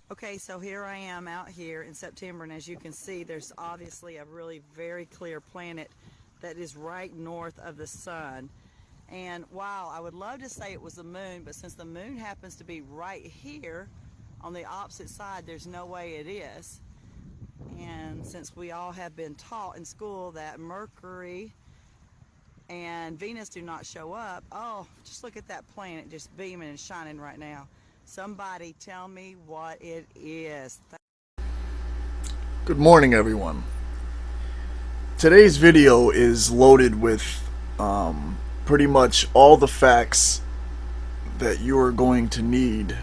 Okay, so here I am out here in September, and as you can see, there's obviously a really very clear planet that is right north of the sun. And wow, I would love to say it was the moon, but since the moon happens to be right here on the opposite side, there's no way it is. And since we all have been taught in school that Mercury and Venus do not show up, oh, just look at that planet just beaming and shining right now. Somebody tell me what it is. Good morning, everyone. Today's video is loaded with pretty much all the facts that you are going to need,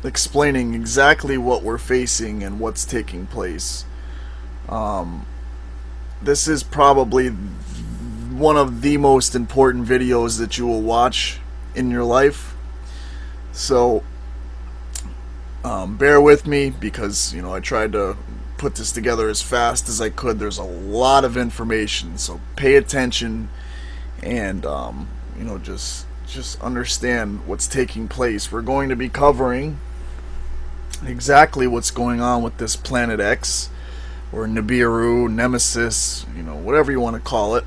explaining exactly what we're facing and what's taking place. This is probably one of the most important videos that you will watch in your life. So bear with me because I tried to put this together as fast as I could. There's a lot of information, so pay attention and just understand what's taking place. We're going to be covering exactly what's going on with this Planet X or Nibiru, Nemesis, whatever you want to call it.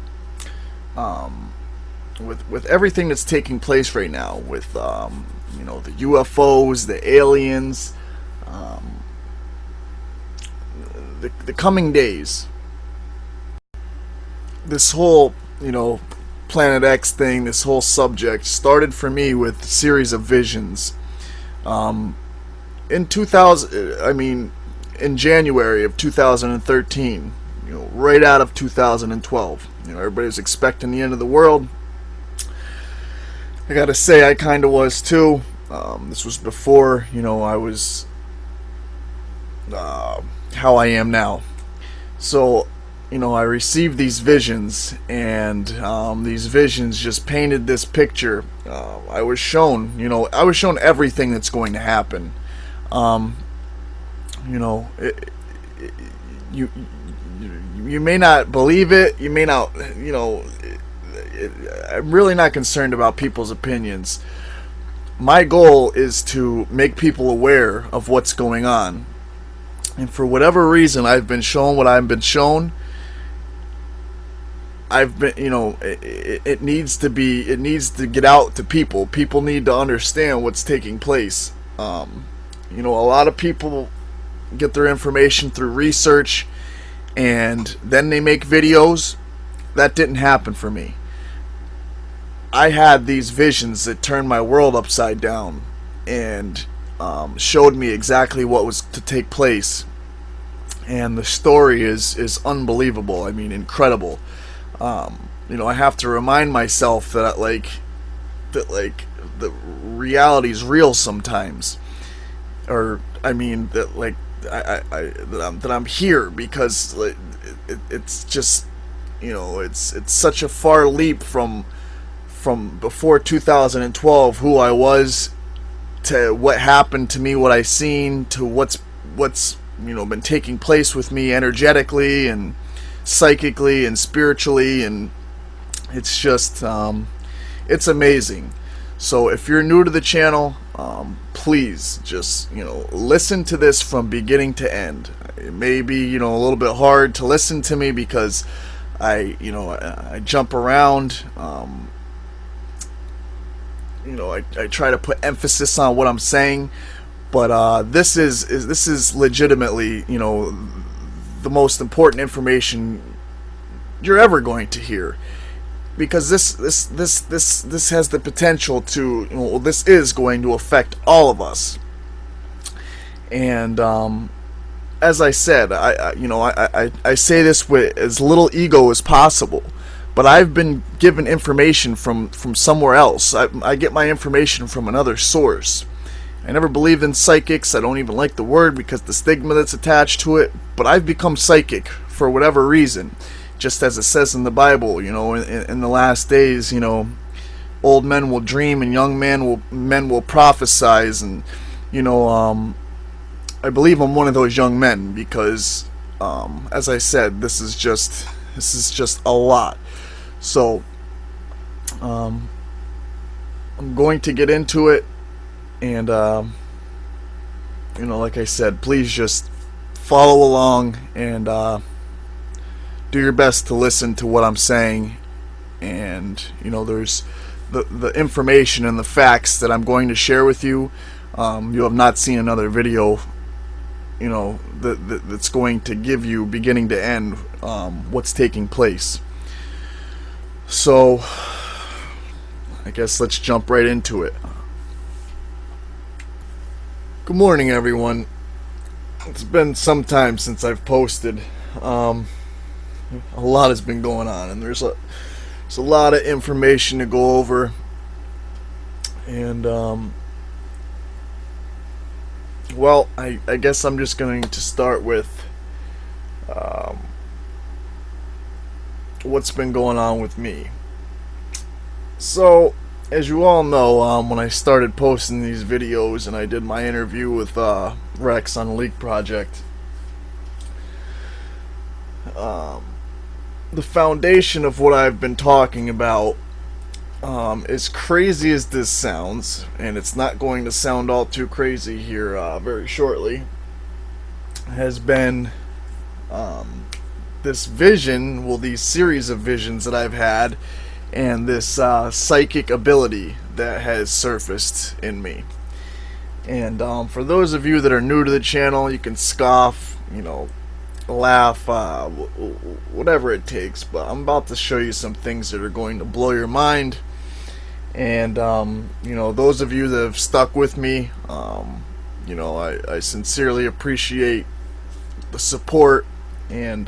With everything that's taking place right now, with the UFOs, the aliens, the coming days. This whole Planet X thing, this whole subject started for me with a series of visions. In January of 2013, right out of 2012. Everybody was expecting the end of the world. I gotta say, I kind of was too. This was before, I was how I am now. So, I received these visions, and these visions just painted this picture. I was shown everything that's going to happen. You may not believe it. You may not, I'm really not concerned about people's opinions. My goal is to make people aware of what's going on. And for whatever reason, I've been shown what I've been shown. It needs to get out to people. People need to understand what's taking place. A lot of people get their information through research, and then they make videos. That didn't happen for me. I had these visions that turned my world upside down and showed me exactly what was to take place. And the story is unbelievable. I mean, incredible. I have to remind myself that the reality is real sometimes, or that I'm here because it's just it's such a far leap from before 2012, who I was, to what happened to me, what I seen, to what's been taking place with me energetically and psychically and spiritually, and it's just it's amazing. So if you're new to the channel, please just listen to this from beginning to end. It may be a little bit hard to listen to me because I jump around. I try to put emphasis on what I'm saying, but this is legitimately the most important information you're ever going to hear, because this has the potential to this is going to affect all of us. And as I said, I say this with as little ego as possible. But I've been given information from somewhere else. I get my information from another source. I never believed in psychics. I don't even like the word because the stigma that's attached to it. But I've become psychic for whatever reason. Just as it says in the Bible, in the last days, old men will dream and young men will prophesize. And, I believe I'm one of those young men because, as I said, this is just a lot. So, I'm going to get into it, and like I said, please just follow along and do your best to listen to what I'm saying. And there's the information and the facts that I'm going to share with you. You have not seen another video that's going to give you beginning to end what's taking place. So I guess let's jump right into it. Good morning, everyone. It's been some time since I've posted. A lot has been going on, and there's a lot of information to go over. And well, I guess I'm just going to start with what's been going on with me. So, as you all know, when I started posting these videos and I did my interview with Rex on the Leak Project, the foundation of what I've been talking about, as crazy as this sounds, and it's not going to sound all too crazy here very shortly, has been this vision, these series of visions that I've had, and this psychic ability that has surfaced in me. And for those of you that are new to the channel, you can scoff, laugh, whatever it takes, but I'm about to show you some things that are going to blow your mind. And those of you that have stuck with me, I sincerely appreciate the support. And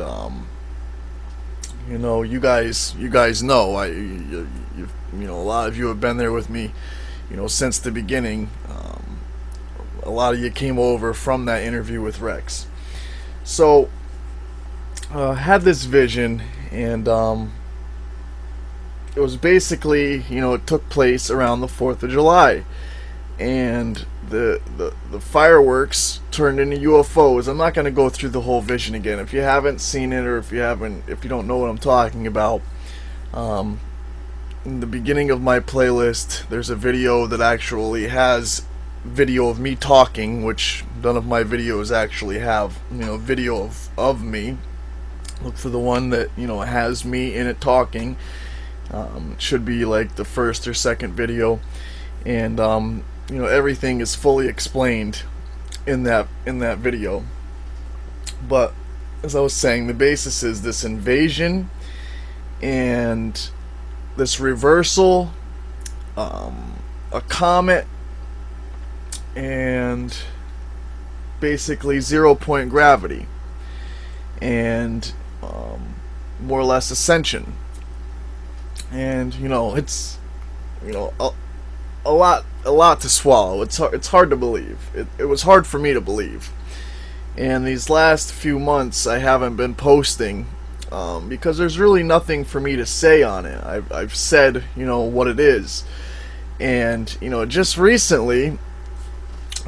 you guys know, a lot of you have been there with me, since the beginning. A lot of you came over from that interview with Rex. So had this vision, and it was basically, it took place around the 4th of July, and the fireworks turned into UFOs. I'm not going to go through the whole vision again. If you haven't seen it, or if you don't know what I'm talking about, in the beginning of my playlist, there's a video that actually has video of me talking, which none of my videos actually have, video of me. Look for the one that, has me in it talking. It should be like the first or second video. And, everything is fully explained in that video. But, as I was saying, the basis is this invasion and this reversal, a comet, and basically 0-point gravity, and more or less ascension. And it's a lot to swallow. It's hard to believe. It was hard for me to believe. And these last few months I haven't been posting because there's really nothing for me to say on it. I've said what it is. And just recently,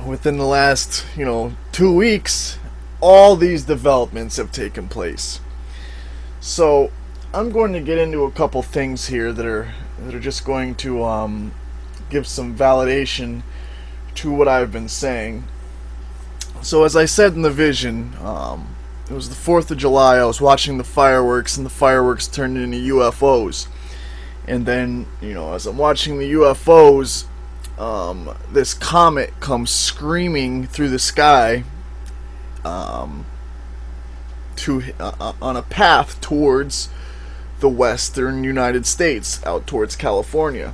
within the last 2 weeks, all these developments have taken place. So I'm going to get into a couple things here that are just going to give some validation to what I've been saying. So as I said in the vision, it was the 4th of July. I was watching the fireworks, and the fireworks turned into UFOs. And then, as I'm watching the UFOs, this comet comes screaming through the sky on a path towards the western United States, out towards California,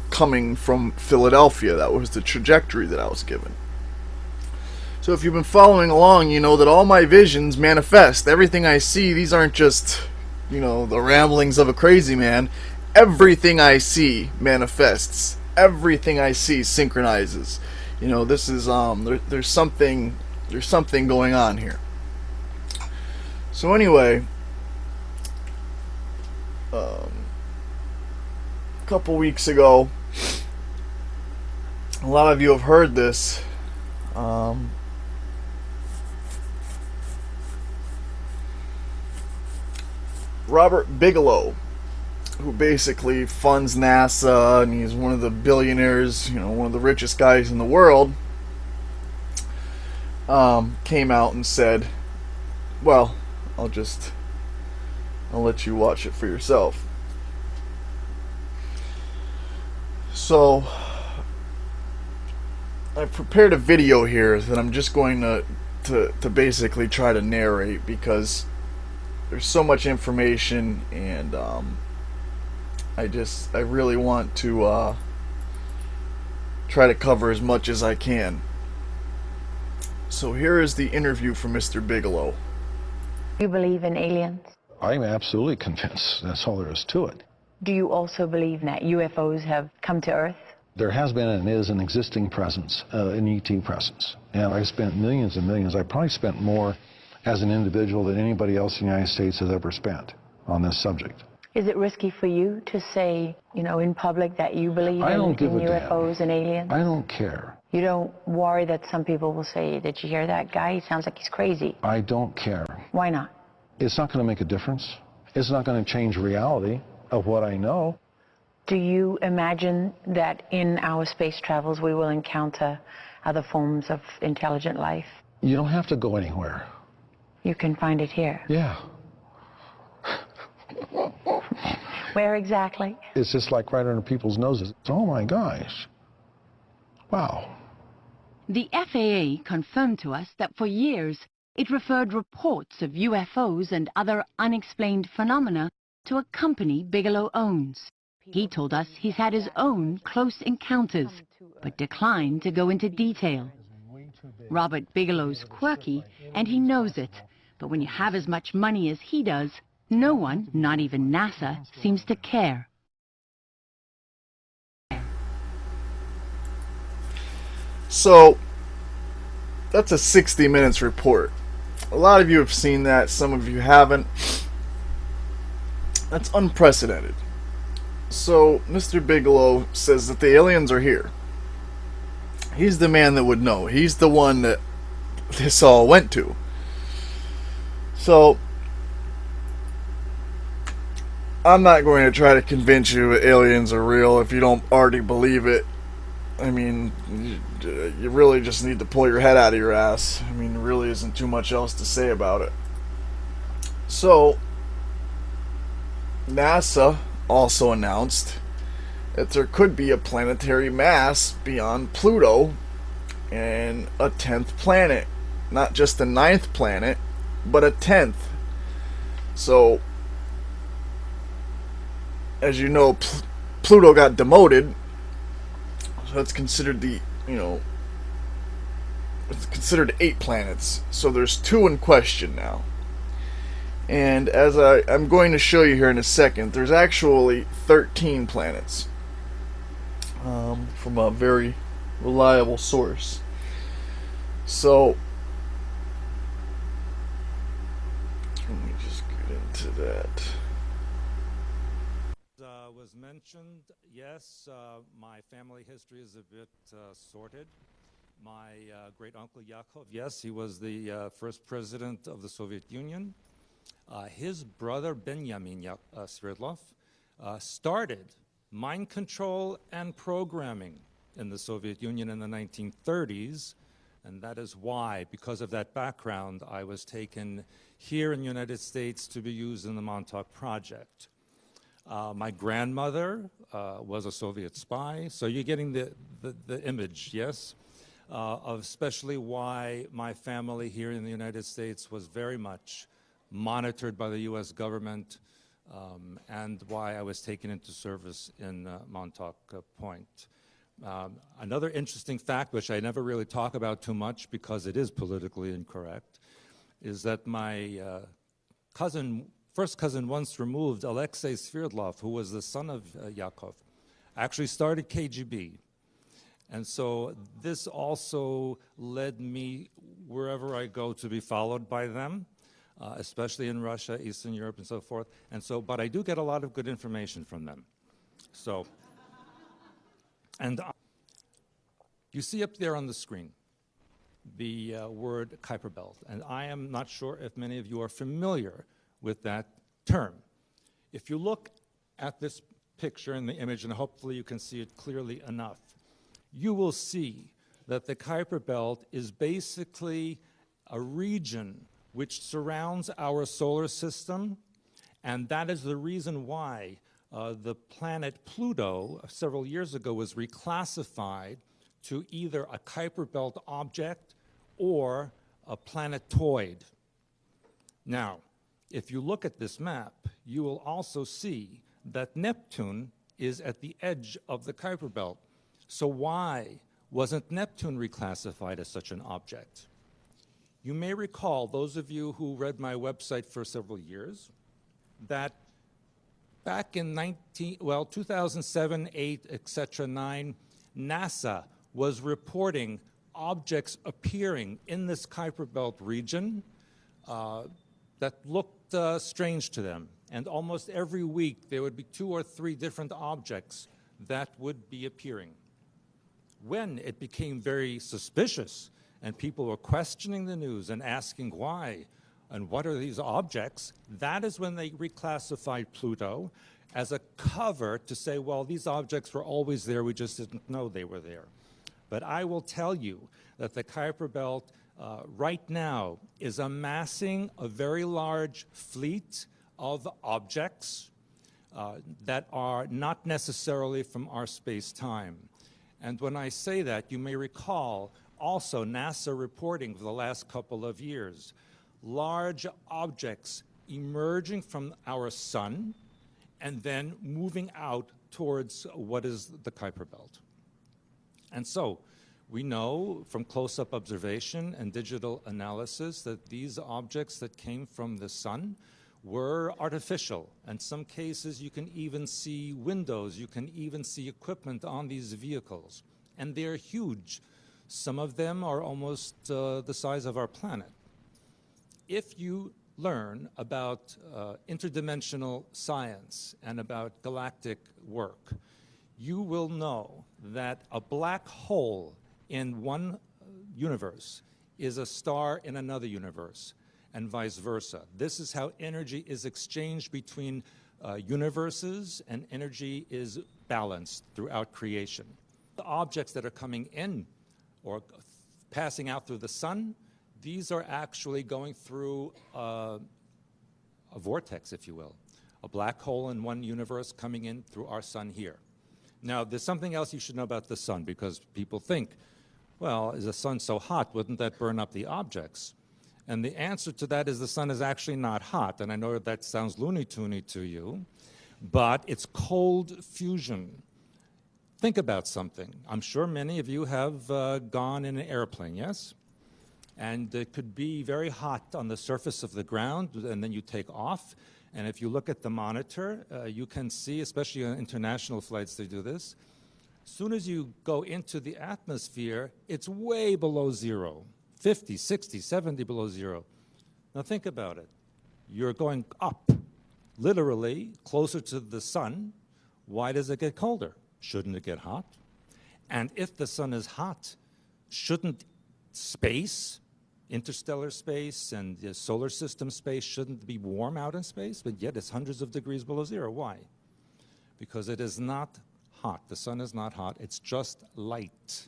coming from Philadelphia. That was the trajectory that I was given. So if you've been following along, you know that all my visions manifest. Everything I see, these aren't just, the ramblings of a crazy man. Everything I see manifests. Everything I see synchronizes. This is there's something going on here. So anyway, a couple weeks ago, a lot of you have heard this. Robert Bigelow, who basically funds NASA, and he's one of the billionaires, one of the richest guys in the world, came out and said, well, I'll let you watch it for yourself. So, I've prepared a video here that I'm just going to basically try to narrate, because there's so much information, and I really want to try to cover as much as I can. So here is the interview from Mr. Bigelow. Do you believe in aliens? I'm absolutely convinced. That's all there is to it. Do you also believe that UFOs have come to Earth? There has been and is an existing presence, an ET presence. And I spent millions and millions. I probably spent more as an individual than anybody else in the United States has ever spent on this subject. Is it risky for you to say, in public that you believe in UFOs and aliens? I don't care. You don't worry that some people will say, did you hear that guy? He sounds like he's crazy. I don't care. Why not? It's not going to make a difference. It's not going to change reality of what I know. Do you imagine that in our space travels we will encounter other forms of intelligent life? You don't have to go anywhere. You can find it here. Yeah. Where exactly? It's just like right under people's noses. Oh my gosh. Wow. The FAA confirmed to us that for years it referred reports of UFOs and other unexplained phenomena to a company Bigelow owns. He told us he's had his own close encounters, but declined to go into detail. Robert Bigelow's quirky, and he knows it, but when you have as much money as he does, no one, not even NASA, seems to care. So, that's a 60 Minutes report. A lot of you have seen that, some of you haven't. That's unprecedented. So, Mr. Bigelow says that the aliens are here. He's the man that would know. He's the one that this all went to. So, I'm not going to try to convince you that aliens are real if you don't already believe it. I mean, you really just need to pull your head out of your ass. I mean, there really isn't too much else to say about it. So, NASA also announced that there could be a planetary mass beyond Pluto and a 10th planet. Not just a 9th planet, but a 10th. So, as you know, Pluto got demoted. So it's considered it's considered 8 planets. So there's 2 in question now. And as I'm going to show you here in a second, there's actually 13 planets from a very reliable source. So let me just get into that. Was mentioned, yes, my family history is a bit sordid. My great uncle Yakov, yes, he was the first president of the Soviet Union. His brother Benjamin Sverdlov started mind control and programming in the Soviet Union in the 1930s, and that is why, because of that background, I was taken here in the United States to be used in the Montauk Project. My grandmother was a Soviet spy, so you're getting the image, yes, of especially why my family here in the United States was very much monitored by the U.S. government, and why I was taken into service in Montauk Point. Another interesting fact, which I never really talk about too much because it is politically incorrect, is that my first cousin once removed, Alexei Sverdlov, who was the son of Yakov, actually started KGB. And so this also led me, wherever I go, to be followed by them, especially in Russia, Eastern Europe, and so forth. And so, but I do get a lot of good information from them. So, and you see up there on the screen the word Kuiper Belt. And I am not sure if many of you are familiar with that term. If you look at this picture in the image, and hopefully you can see it clearly enough, you will see that the Kuiper Belt is basically a region which surrounds our solar system, and that is the reason why the planet Pluto several years ago was reclassified to either a Kuiper Belt object or a planetoid. Now, if you look at this map, you will also see that Neptune is at the edge of the Kuiper Belt. So why wasn't Neptune reclassified as such an object? You may recall, those of you who read my website for several years, that back in 2007, 8, etc., 9, NASA was reporting objects appearing in this Kuiper Belt region that looked strange to them. And almost every week there would be 2 or 3 different objects that would be appearing. When it became very suspicious and people were questioning the news and asking why and what are these objects, that is when they reclassified Pluto as a cover to say, well, these objects were always there, we just didn't know they were there. But I will tell you that the Kuiper Belt right now is amassing a very large fleet of objects that are not necessarily from our space-time. And when I say that, you may recall also NASA reporting for the last couple of years, large objects emerging from our sun and then moving out towards what is the Kuiper Belt. And so we know from close-up observation and digital analysis that these objects that came from the sun were artificial. In some cases, you can even see windows, you can even see equipment on these vehicles. And they're huge. Some of them are almost the size of our planet. If you learn about interdimensional science and about galactic work, you will know that a black hole in one universe is a star in another universe, and vice versa. This is how energy is exchanged between universes, and energy is balanced throughout creation. The objects that are coming in or passing out through the sun, these are actually going through a vortex, if you will, a black hole in one universe coming in through our sun here. Now, there's something else you should know about the sun, because people think, well, is the sun so hot, wouldn't that burn up the objects? And the answer to that is the sun is actually not hot, and I know that sounds loony-toony to you, but it's cold fusion. Think about something. I'm sure many of you have gone in an airplane, yes? And it could be very hot on the surface of the ground, and then you take off. And if you look at the monitor, you can see, especially on international flights, they do this. As soon as you go into the atmosphere, it's way below zero, 50, 60, 70 below zero. Now think about it. You're going up, literally, closer to the sun. Why does it get colder? Shouldn't it get hot? And if the sun is hot, shouldn't space, interstellar space and the solar system space, shouldn't be warm out in space? But yet it's hundreds of degrees below zero. Why? Because it is not hot. The sun is not hot. It's just light.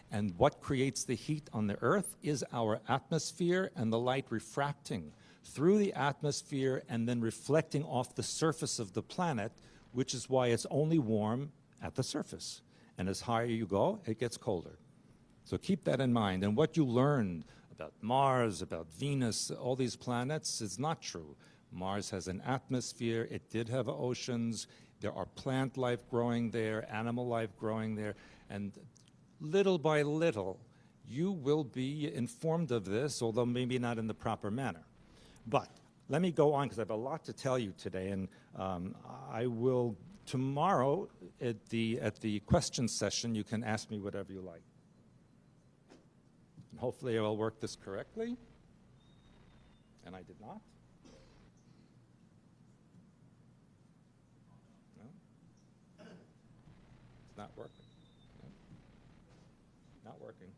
And what creates the heat on the Earth is our atmosphere and the light refracting through the atmosphere and then reflecting off the surface of the planet, which is why it's only warm at the surface. And as higher you go, it gets colder. So keep that in mind. And what you learned about Mars, about Venus, all these planets is not true. Mars has an atmosphere. It did have oceans. There are plant life growing there, animal life growing there. And little by little, you will be informed of this, although maybe not in the proper manner. But let me go on, because I have a lot to tell you today. And I will, tomorrow, at the question session, you can ask me whatever you like. And hopefully I will work this correctly. And I did not. No? It's not working. No. Not working.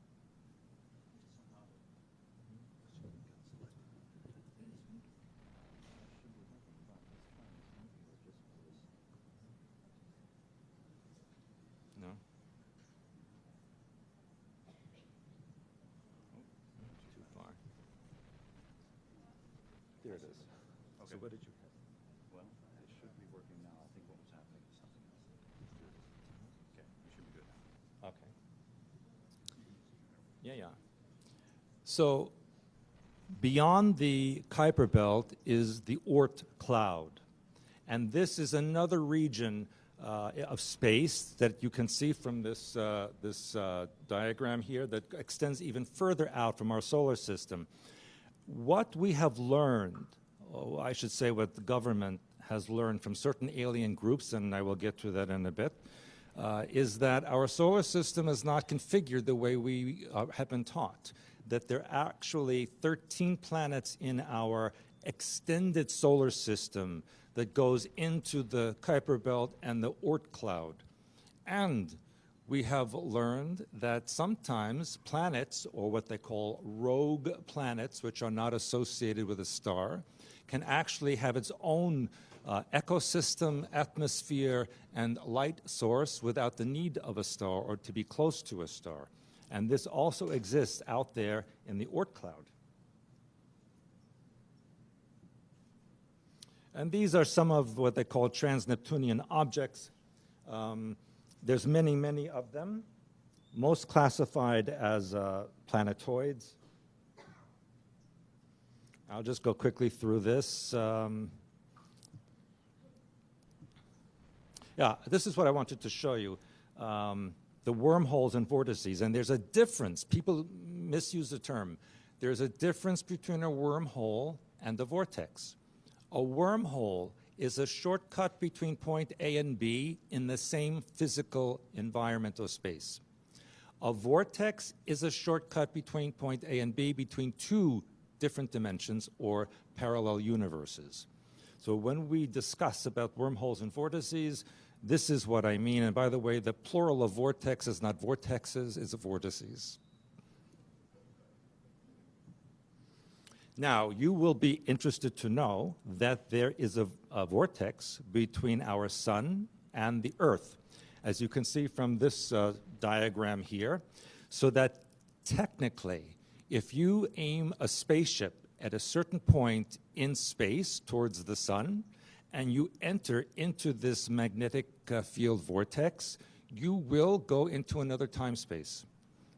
No. it is. Okay. So what did you have? Well, it should be working now. I think what was happening is something else. Okay, you should be good now. Okay. Yeah. So beyond the Kuiper Belt is the Oort cloud. And this is another region of space that you can see from this, diagram here that extends even further out from our solar system. What we have learned, I should say what the government has learned from certain alien groups, and I will get to that in a bit, is that our solar system is not configured the way we have been taught, that there are actually 13 planets in our extended solar system that goes into the Kuiper Belt and the Oort cloud. And we have learned that sometimes planets, or what they call rogue planets, which are not associated with a star, can actually have its own ecosystem, atmosphere, and light source without the need of a star or to be close to a star. And this also exists out there in the Oort cloud. And these are some of what they call trans-Neptunian objects. There's many, many of them, most classified as planetoids. I'll just go quickly through this. This is what I wanted to show you, the wormholes and vortices. And there's a difference. People misuse the term. There's a difference between a wormhole and a vortex. A wormhole is a shortcut between point A and B in the same physical environment or space. A vortex is a shortcut between point A and B between two different dimensions or parallel universes. So when we discuss about wormholes and vortices, this is what I mean. And by the way, the plural of vortex is not vortexes, it's vortices. Now, you will be interested to know that there is a vortex between our sun and the Earth, as you can see from this diagram here, so that technically, if you aim a spaceship at a certain point in space towards the sun, and you enter into this magnetic field vortex, you will go into another time space.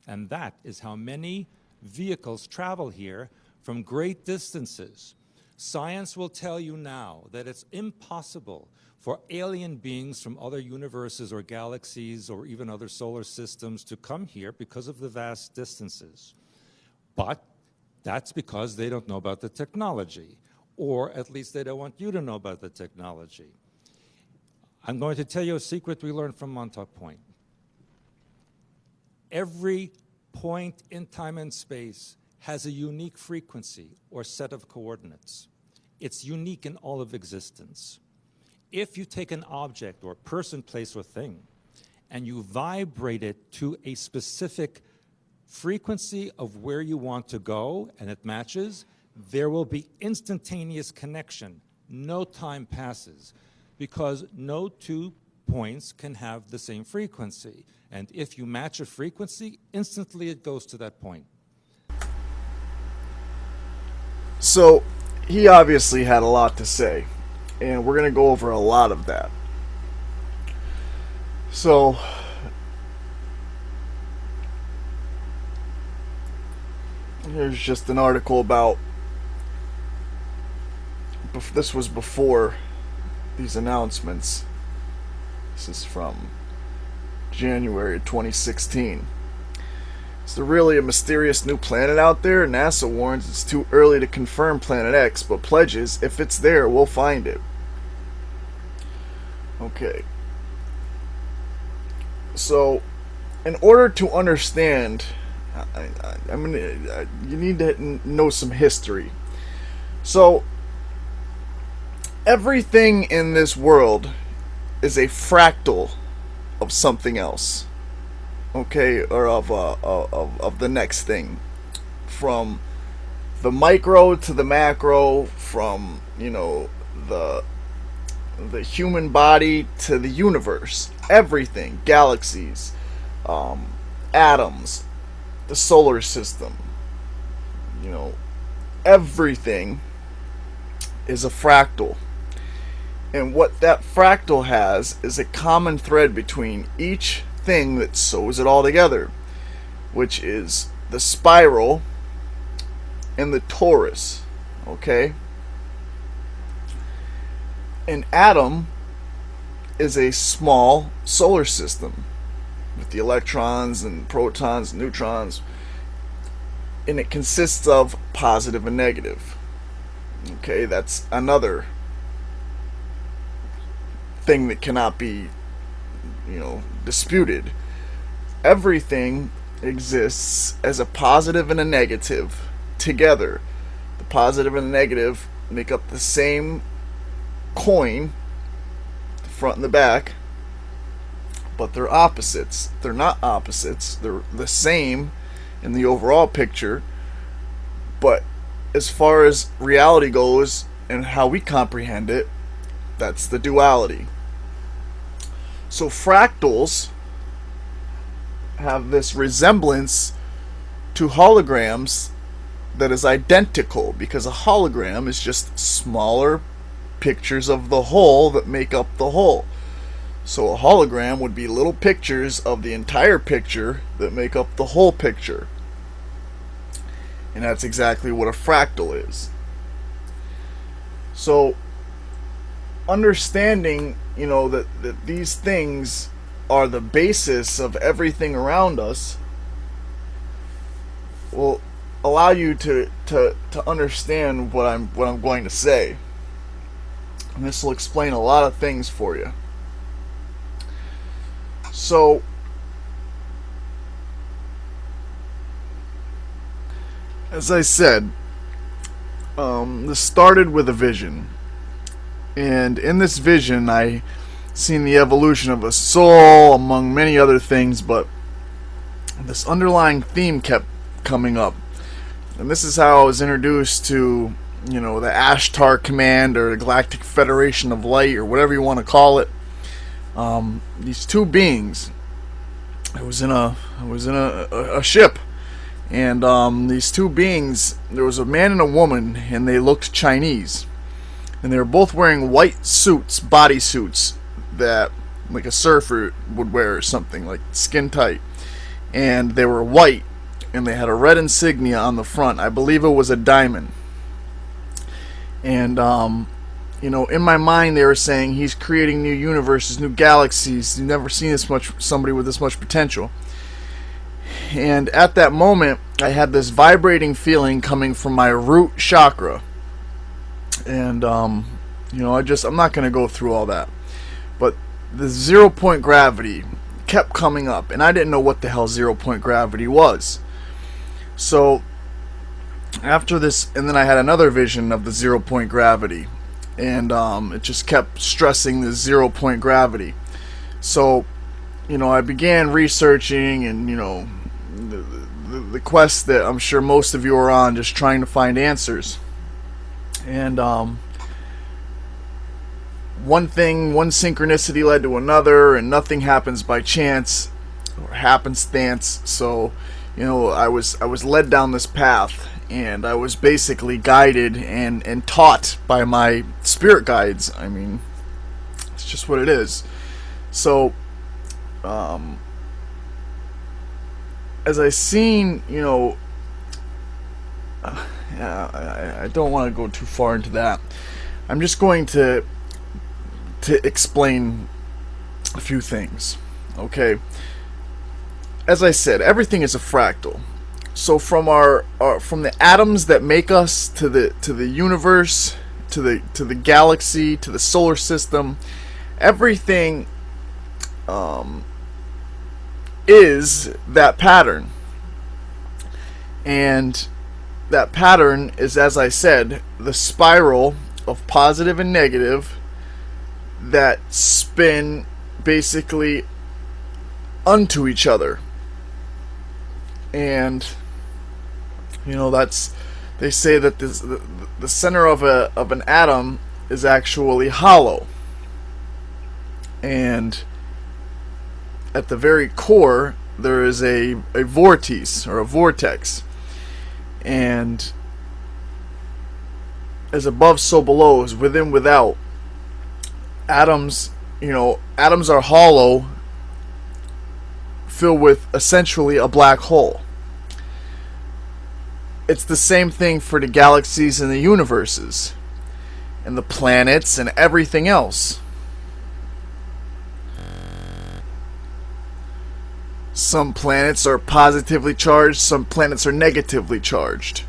And that is how many vehicles travel here from great distances. Science will tell you now that it's impossible for alien beings from other universes or galaxies or even other solar systems to come here because of the vast distances. But that's because they don't know about the technology, or at least they don't want you to know about the technology. I'm going to tell you a secret we learned from Montauk Point. Every point in time and space has a unique frequency or set of coordinates. It's unique in all of existence. If you take an object or person, place, or thing, and you vibrate it to a specific frequency of where you want to go, and it matches, there will be instantaneous connection. No time passes, because no two points can have the same frequency. And if you match a frequency, instantly it goes to that point. So, he obviously had a lot to say, and we're going to go over a lot of that. So, here's just an article about, this was before these announcements. This is from January 2016. Is there really a mysterious new planet out there? NASA warns it's too early to confirm Planet X, but pledges if it's there, we'll find it. Okay. So, in order to understand, you need to know some history. So, everything in this world is a fractal of something else. Okay, or of the next thing, from the micro to the macro, from the human body to the universe, everything, galaxies, atoms, the solar system, everything is a fractal. And what that fractal has is a common thread between each thing that sews it all together, which is the spiral and the torus. Okay? An atom is a small solar system with the electrons and protons and neutrons, and it consists of positive and negative. Okay, that's another thing that cannot be, disputed. Everything exists as a positive and a negative together. The positive and the negative make up the same coin, the front and the back, but they're opposites. They're not opposites. They're the same in the overall picture, but as far as reality goes and how we comprehend it, that's the duality. So fractals have this resemblance to holograms that is identical, because a hologram is just smaller pictures of the whole that make up the whole. So a hologram would be little pictures of the entire picture that make up the whole picture. And that's exactly what a fractal is. So understanding, that these things are the basis of everything around us will allow you to understand what I'm going to say. And this will explain a lot of things for you. So as I said, this started with a vision. And in this vision, I seen the evolution of a soul, among many other things, but this underlying theme kept coming up. And this is how I was introduced to, the Ashtar Command, or the Galactic Federation of Light, or whatever you want to call it. These two beings. I was in a ship, and these two beings, there was a man and a woman, and they looked Chinese. And they were both wearing white suits, body suits, that like a surfer would wear or something, like skin tight. And they were white, and they had a red insignia on the front. I believe it was a diamond. And in my mind they were saying he's creating new universes, new galaxies. You've never seen somebody with this much potential. And at that moment, I had this vibrating feeling coming from my root chakra. And I'm not going to go through all that, but the 0 point gravity kept coming up, and I didn't know what the hell 0 point gravity was. So after this, and then I had another vision of the 0 point gravity, and it just kept stressing the 0 point gravity. So I began researching, and the quest that I'm sure most of you are on, just trying to find answers. And one synchronicity led to another, and nothing happens by chance or happenstance. So, I was led down this path, and I was basically guided and taught by my spirit guides. I mean, it's just what it is. So, as I seen, I don't want to go too far into that. I'm just going to explain a few things. Okay. As I said, everything is a fractal. So from from the atoms that make us to the universe, to the galaxy, to the solar system, everything is that pattern. And that pattern is, as I said, the spiral of positive and negative that spin basically unto each other. And they say that the center of an atom is actually hollow, and at the very core there is a vortex or a vortex. And as above, so below, as within, without. Atoms, atoms are hollow, filled with essentially a black hole. It's the same thing for the galaxies and the universes, and the planets and everything else. Some planets are positively charged, some planets are negatively charged,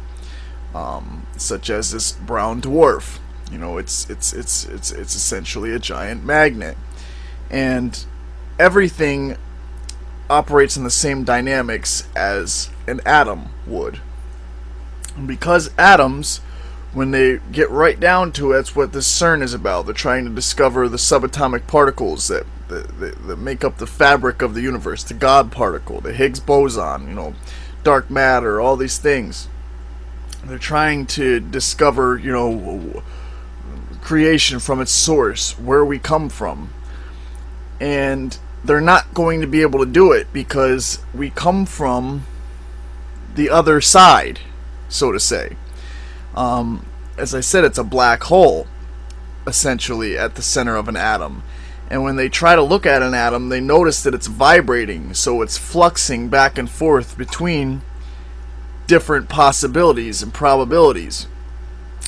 such as this brown dwarf. It's essentially a giant magnet, and everything operates in the same dynamics as an atom would. And because atoms, when they get right down to it, that's what the CERN is about. They're trying to discover the subatomic particles that make up the fabric of the universe, the God particle, the Higgs boson, dark matter, all these things. They're trying to discover, creation from its source, where we come from. And they're not going to be able to do it because we come from the other side, so to say. As I said, it's a black hole, essentially, at the center of an atom. And when they try to look at an atom, they notice that it's vibrating, so it's fluxing back and forth between different possibilities and probabilities.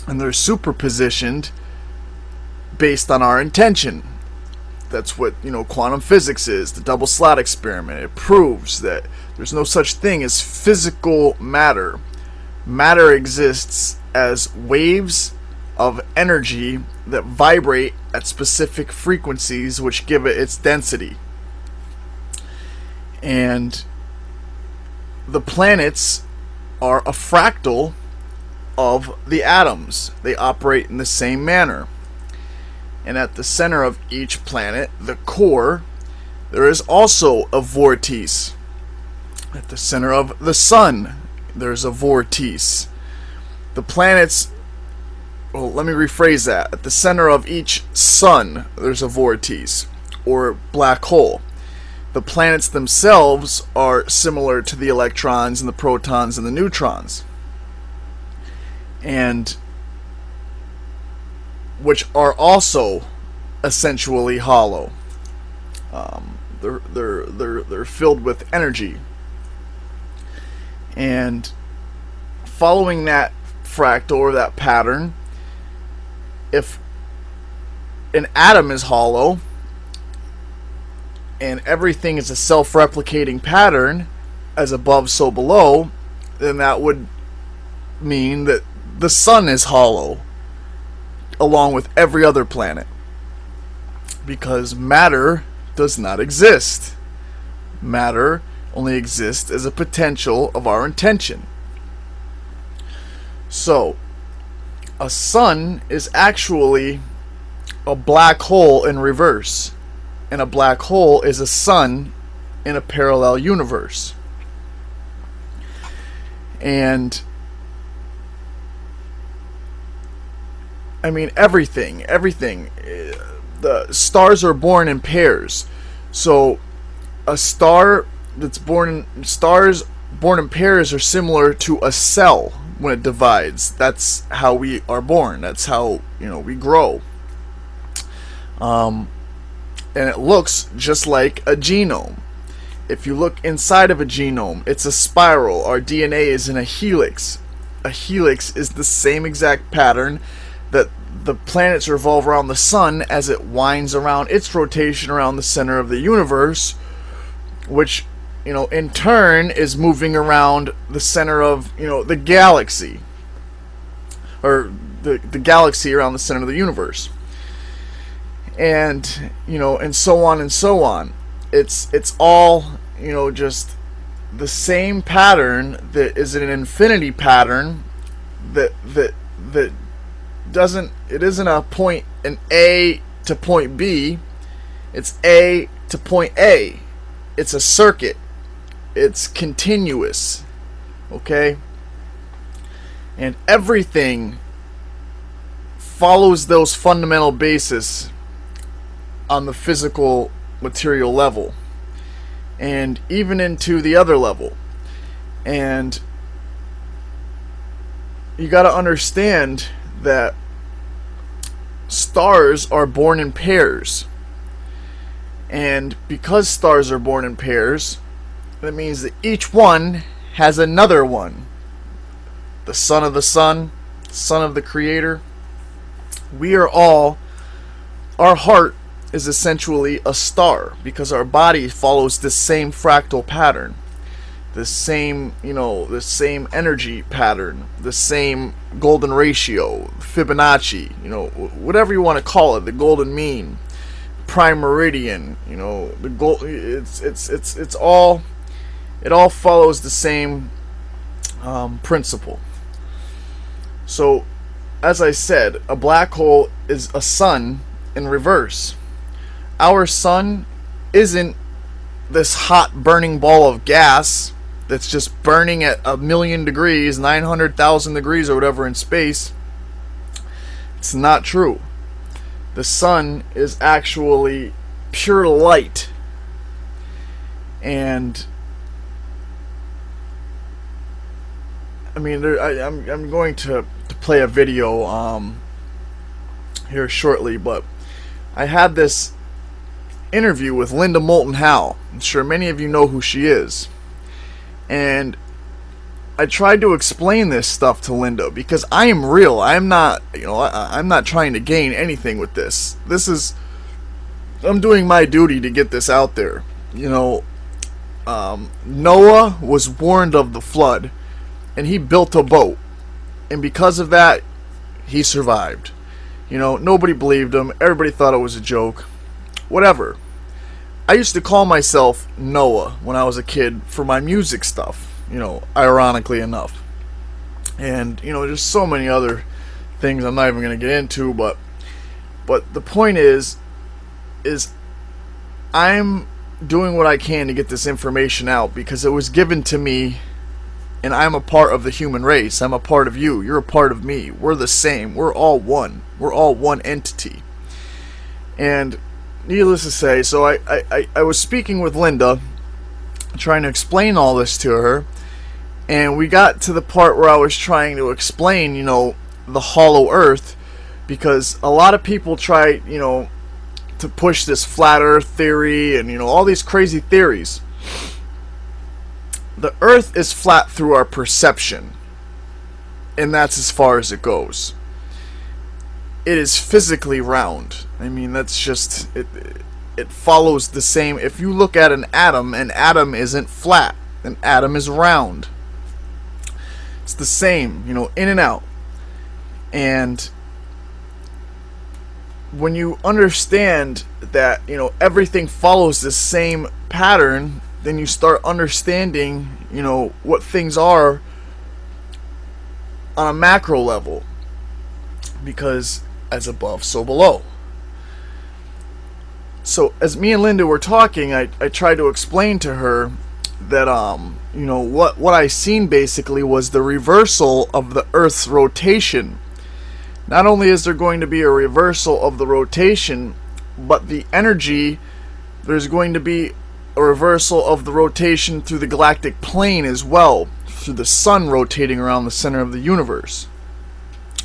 And they're superpositioned based on our intention. That's what, quantum physics is, the double slot experiment. It proves that there's no such thing as physical matter. Matter exists as waves of energy that vibrate at specific frequencies, which give it its density. And the planets are a fractal of the atoms. They operate in the same manner. And at the center of each planet, the core, there is also a vortice. At the center of the sun, there's a vortice. The planets, let me rephrase that. At the center of each sun, there's a vortice, or black hole. The planets themselves are similar to the electrons and the protons and the neutrons, and which are also essentially hollow. They're filled with energy. And following that fractal or that pattern, if an atom is hollow and everything is a self-replicating pattern, as above so below, then that would mean that the sun is hollow along with every other planet, because matter does not exist. Matter only exists as a potential of our intention. So a sun is actually a black hole in reverse, and a black hole is a sun in a parallel universe. And I mean, everything. The stars are born in pairs. So a star that's stars born in pairs are similar to a cell when it divides. That's how we are born. That's how, we grow. And it looks just like a genome. If you look inside of a genome, it's a spiral. Our DNA is in a helix. A helix is the same exact pattern that the planets revolve around the sun as it winds around its rotation around the center of the universe, which, in turn is moving around the center of, the galaxy, or the galaxy around the center of the universe. And, and so on and so on. It's all, just the same pattern that is an infinity pattern that it isn't a point in A to point B. It's A to point A. It's a circuit. It's continuous. Okay? And everything follows those fundamental bases on the physical material level, and even into the other level. And you got to understand that stars are born in pairs. And because stars are born in pairs, that means that each one has another one. The son of the sun, son of the creator. We are all, our heart is essentially a star because our body follows this same fractal pattern. The same, the same energy pattern, the same golden ratio, Fibonacci, whatever you want to call it, the golden mean, prime meridian, the gold. It's all. It all follows the same principle. So, as I said, a black hole is a sun in reverse. Our sun isn't this hot burning ball of gas that's just burning at 1,000,000 degrees, 900,000 degrees or whatever in space. It's not true. The sun is actually pure light. And I mean, I'm going to play a video here shortly, but I had this interview with Linda Moulton Howe. I'm sure many of you know who she is. And I tried to explain this stuff to Linda because I am real. I'm not, I'm not trying to gain anything with this. I'm doing my duty to get this out there. Noah was warned of the flood, and he built a boat, and because of that, he survived. Nobody believed him. Everybody thought it was a joke. Whatever. I used to call myself Noah when I was a kid for my music stuff, ironically enough. And, there's so many other things I'm not even going to get into, but the point is I'm doing what I can to get this information out because it was given to me, and I'm a part of the human race. I'm a part of you. You're a part of me. We're the same. We're all one. We're all one entity. And needless to say, so I was speaking with Linda, trying to explain all this to her, and we got to the part where I was trying to explain, the hollow earth, because a lot of people try, to push this flat earth theory and, all these crazy theories. The earth is flat through our perception, and that's as far as it goes. It is physically round. I mean, that's just it. It follows the same. If you look at an atom isn't flat. An atom is round. It's the same, in and out. And when you understand that, everything follows the same pattern, then you start understanding, what things are on a macro level. Because as above, so below. So as me and Linda were talking, I tried to explain to her that what I seen basically was the reversal of the Earth's rotation. Not only is there going to be a reversal of the rotation, but the energy, there's going to be a reversal of the rotation through the galactic plane as well, through the sun rotating around the center of the universe.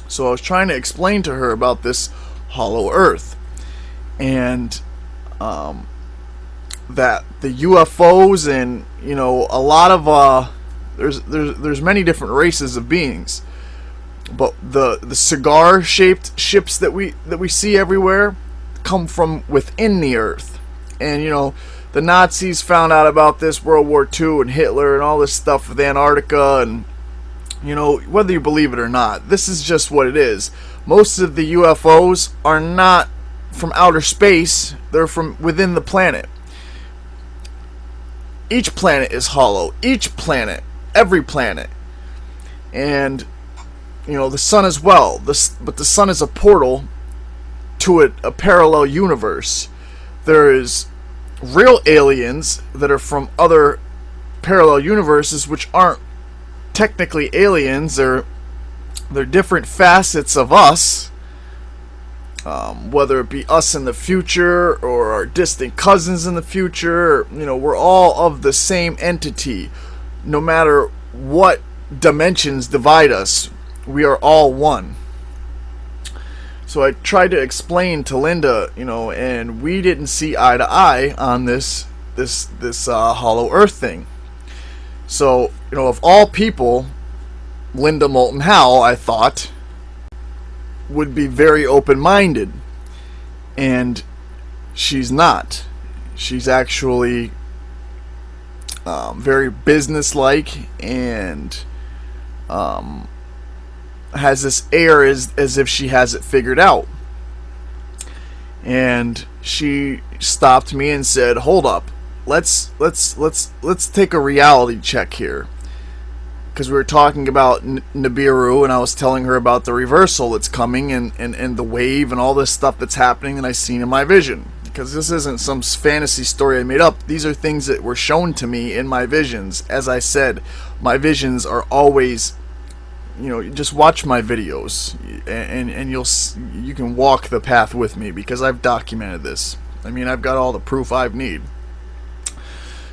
So I was trying to explain to her about this hollow earth, and that the UFOs and a lot of there's many different races of beings, but the cigar shaped ships that we see everywhere come from within the earth. And the Nazis found out about this, World War II and Hitler and all this stuff with Antarctica, and whether you believe it or not, this is just what it is. Most of the UFOs are not from outer space, they're from within the planet. Each planet is hollow. Each planet, every planet. And, the sun as well. But the sun is a portal to a parallel universe. There is real aliens that are from other parallel universes which aren't technically aliens. They're different facets of us, whether it be us in the future or our distant cousins in the future. We're all of the same entity. No matter what dimensions divide us, we are all one. So I tried to explain to Linda, and we didn't see eye to eye on this hollow earth thing. So, of all people, Linda Moulton Howe, I thought, would be very open-minded. And she's not. She's actually very businesslike and has this air as if she has it figured out. And she stopped me and said, "Hold up, let's take a reality check here." Because we were talking about Nibiru, and I was telling her about the reversal that's coming, and the wave and all this stuff that's happening that I seen in my vision. Because this isn't some fantasy story I made up. These are things that were shown to me in my visions. As I said, my visions are always, just watch my videos, and you can walk the path with me, because I've documented this. I mean, I've got all the proof I need.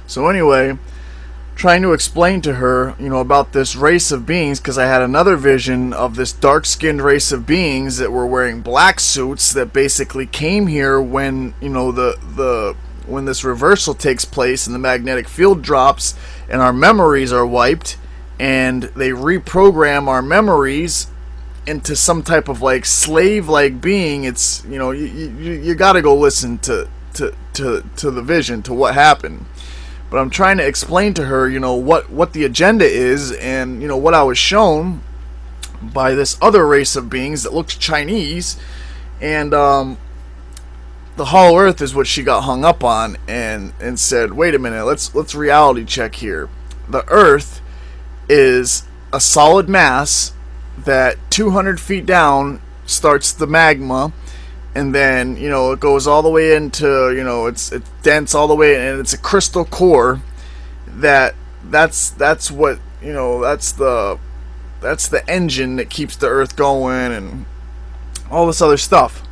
So anyway, trying to explain to her, about this race of beings, because I had another vision of this dark-skinned race of beings that were wearing black suits that basically came here when, when this reversal takes place and the magnetic field drops and our memories are wiped, and they reprogram our memories into some type of like slave-like being. It's, you got to go listen to the vision, to what happened. But I'm trying to explain to her, what the agenda is, and, what I was shown by this other race of beings that looks Chinese, and the hollow earth is what she got hung up on, and said, wait a minute, let's reality check here. The earth is a solid mass that 200 feet down starts the magma, and then, it goes all the way into, it's dense all the way, and it's a crystal core that's what, that's the engine that keeps the earth going and all this other stuff.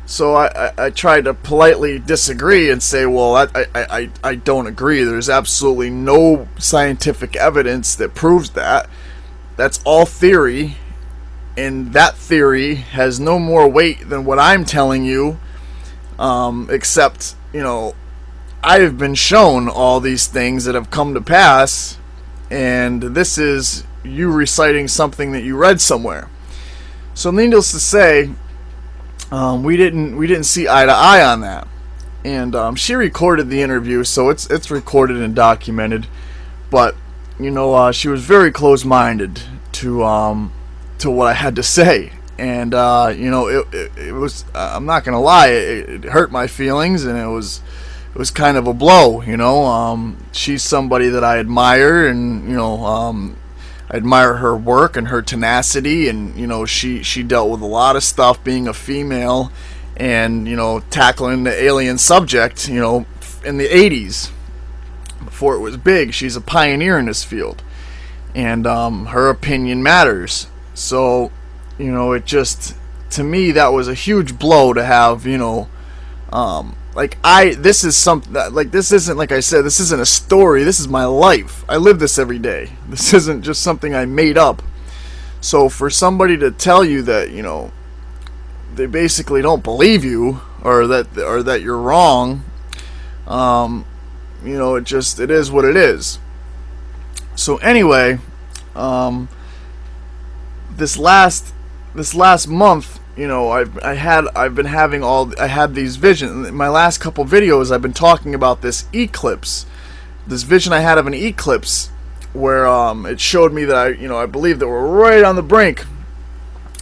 So I tried to politely disagree and say, well, I don't agree. There's absolutely no scientific evidence that proves that. That's all theory. And that theory has no more weight than what I'm telling you, except, I have been shown all these things that have come to pass, and this is you reciting something that you read somewhere. So needless to say, we didn't see eye to eye on that, and she recorded the interview, so it's recorded and documented, but she was very close-minded to what I had to say, and it was, I'm not gonna lie, it hurt my feelings, and it was kind of a blow. She's somebody that I admire, and I admire her work and her tenacity, and she dealt with a lot of stuff being a female, and tackling the alien subject in the 80s before it was big. She's a pioneer in this field, and her opinion matters. So, it just, to me, that was a huge blow to have, this is something that, this isn't, like I said, this isn't a story, this is my life. I live this every day. This isn't just something I made up. So for somebody to tell you that, they basically don't believe you, or that you're wrong, it is what it is. So anyway, this last month, I had these visions. In my last couple videos, I've been talking about this eclipse, this vision I had of an eclipse, where it showed me that I believe that we're right on the brink,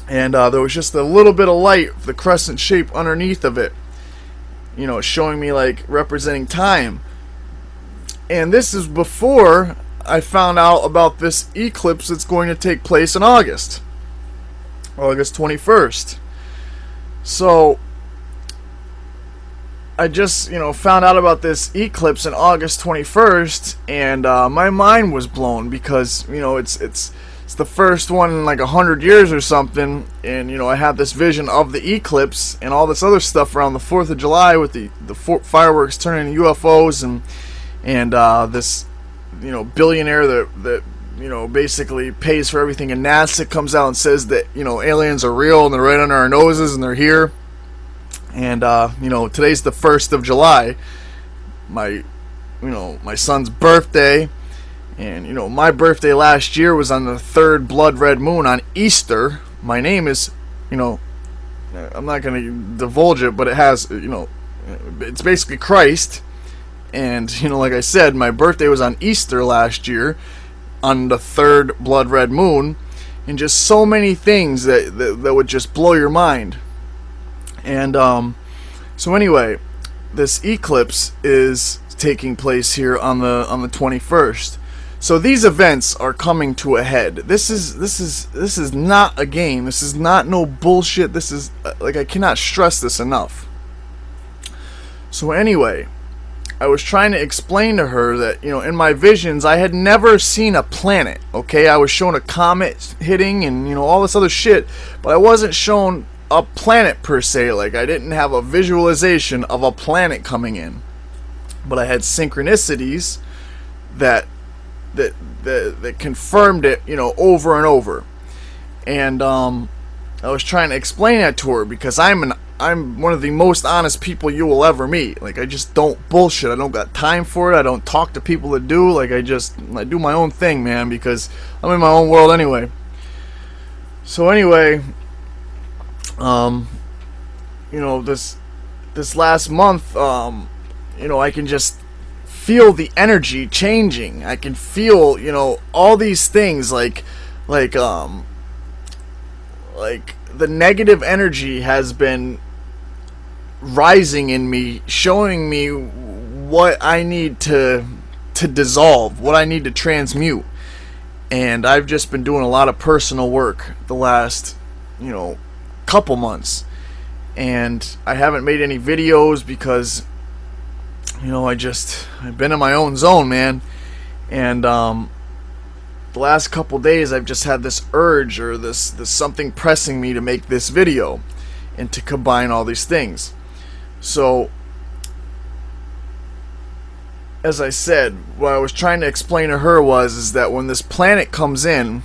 and there was just a little bit of light, the crescent shape underneath of it, showing me like representing time. And this is before I found out about this eclipse that's going to take place in August 21st. So I just, found out about this eclipse in August 21st, and my mind was blown, because, it's the first one in like 100 years or something, and, I had this vision of the eclipse and all this other stuff around the 4th of July with the fireworks turning into UFOs, and this, billionaire that basically pays for everything, and NASA comes out and says that, aliens are real and they're right under our noses and they're here. And, today's the 1st of July, my son's birthday. And, my birthday last year was on the 3rd blood red moon on Easter. My name is, I'm not going to divulge it, but it has, it's basically Christ. And, like I said, my birthday was on Easter last year on the 3rd blood red moon. And just so many things that would just blow your mind. And so anyway, this eclipse is taking place here on the 21st. So these events are coming to a head. This is not a game. This is not no bullshit. This is I cannot stress this enough. So anyway, I was trying to explain to her that, in my visions I had never seen a planet. Okay, I was shown a comet hitting and all this other shit, but I wasn't shown a planet per se. Like, I didn't have a visualization of a planet coming in, but I had synchronicities that confirmed it, over and over. And I was trying to explain that to her because I'm one of the most honest people you will ever meet. Like, I just don't bullshit. I don't got time for it. I don't talk to people that do. Like, I do my own thing, man, because I'm in my own world anyway. So anyway, this last month, I can just feel the energy changing. I can feel, all these things like the negative energy has been rising in me, showing me what I need to dissolve, what I need to transmute. And I've just been doing a lot of personal work the last, couple months. And I haven't made any videos because, I've been in my own zone, man. And the last couple days I've just had this urge, or this something pressing me to make this video and to combine all these things. So, as I said, what I was trying to explain to her is that when this planet comes in,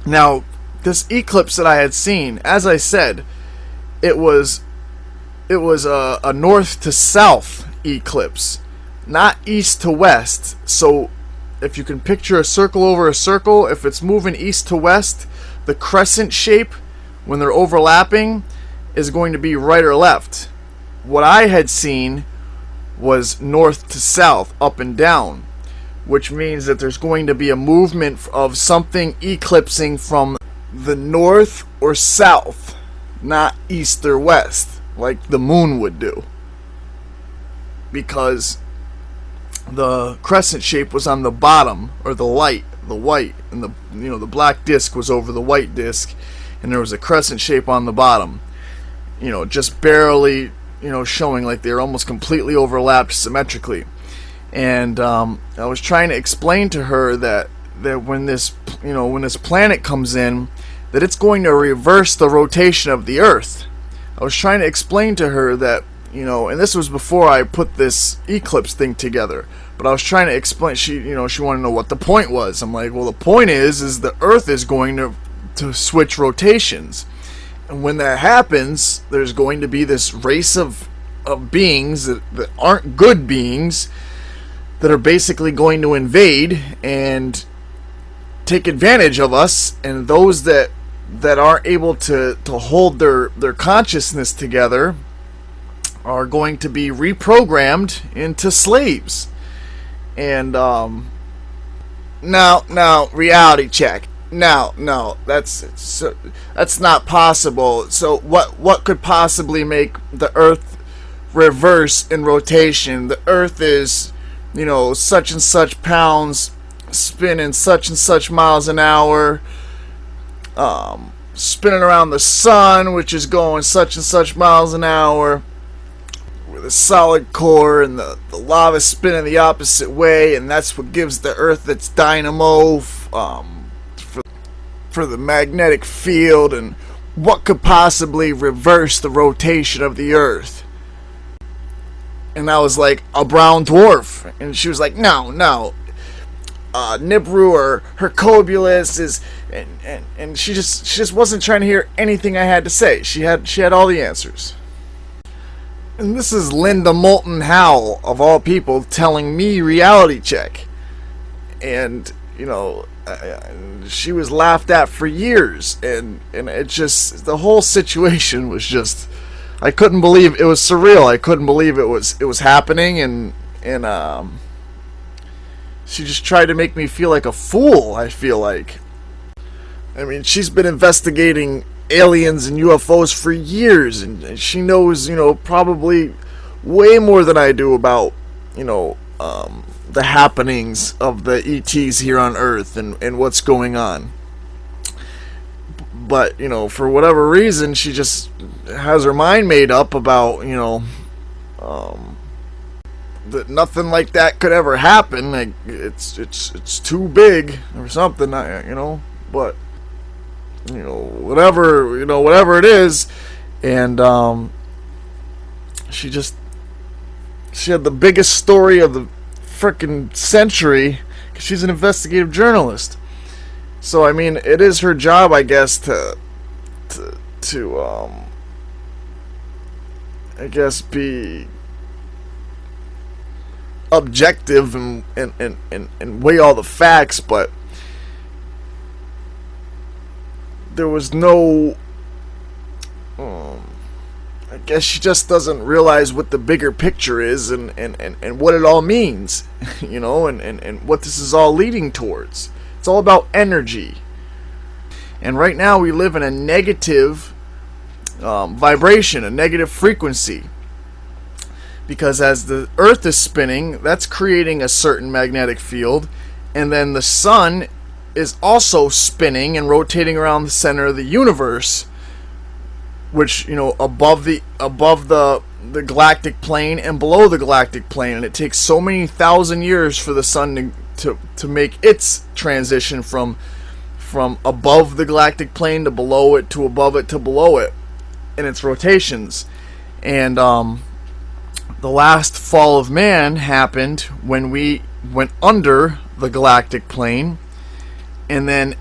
now this eclipse that I had seen, as I said, it was a north to south eclipse, not east to west. So if you can picture a circle over a circle, if it's moving east to west, the crescent shape when they're overlapping is going to be right or left. What I had seen was north to south, up and down, which means that there's going to be a movement of something eclipsing from the north or south, not east or west, like the moon would do. Because the crescent shape was on the bottom, or the white, and the black disc was over the white disc, and there was a crescent shape on the bottom. Just barely, showing like they were almost completely overlapped symmetrically. And I was trying to explain to her that when this planet comes in, that it's going to reverse the rotation of the Earth. I was trying to explain to her that, and this was before I put this eclipse thing together, but I was trying to explain, she wanted to know what the point was. I'm like, well, the point is the Earth is going to switch rotations. And when that happens, there's going to be this race of beings that aren't good beings, that are basically going to invade and take advantage of us, and those that aren't able to hold their consciousness together are going to be reprogrammed into slaves. And now reality check. No, that's not possible. So what could possibly make the Earth reverse in rotation? The Earth is, such and such pounds, spinning such and such miles an hour, spinning around the sun, which is going such and such miles an hour, with a solid core, and the lava spinning the opposite way, and that's what gives the Earth its dynamo for the magnetic field. And what could possibly reverse the rotation of the Earth? And I was like, a brown dwarf. And she was like, no, Nibiru or Hercobulus is, and she just wasn't trying to hear anything I had to say. She had all the answers. And this is Linda Moulton Howell, of all people, telling me reality check. And, you know, she was laughed at for years. And it just, the whole situation was just, I couldn't believe, it was surreal. I couldn't believe it was happening. And she just tried to make me feel like a fool, I feel like. I mean, she's been investigating aliens and UFOs for years, and she knows, you know, probably way more than I do about, you know, the happenings of the ETs here on Earth and what's going on. But, you know, for whatever reason, she just has her mind made up about, you know, that nothing like that could ever happen. Like, it's too big or something, you know. But, you know, whatever it is. And she had the biggest story of the frickin' century, because she's an investigative journalist. So I mean, it is her job, I guess, to I guess be objective and weigh all the facts, but there was no, I guess she just doesn't realize what the bigger picture is and what it all means, you know, and what this is all leading towards. It's all about energy. And right now we live in a negative vibration, a negative frequency. Because as the Earth is spinning, that's creating a certain magnetic field, and then the sun is also spinning and rotating around the center of the universe, which, you know, above the galactic plane and below the galactic plane, and it takes so many thousand years for the sun to make its transition from above the galactic plane to below it to above it to below it in its rotations. And the last fall of man happened when we went under the galactic plane, and then,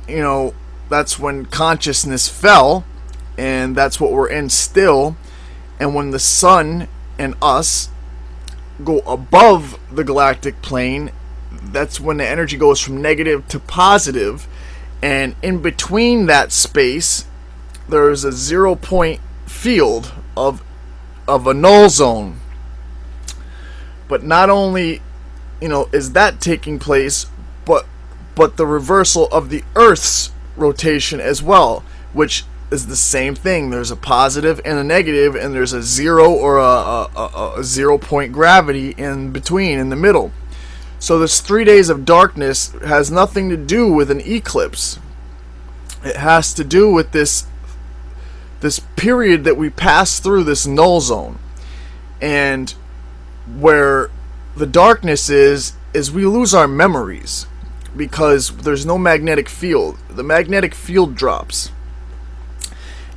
you know, that's when consciousness fell, and that's what we're in still. And when the sun and us go above the galactic plane, that's when the energy goes from negative to positive, and in between that space there's a 0 point field of a null zone. But not only, you know, is that taking place, but the reversal of the Earth's rotation as well, which is the same thing. There's a positive and a negative, and there's a zero or a 0 point gravity in between, in the middle. So this 3 days of darkness has nothing to do with an eclipse. It has to do with this period that we pass through, this null zone. And where the darkness is we lose our memories, because there's no magnetic field. The magnetic field drops.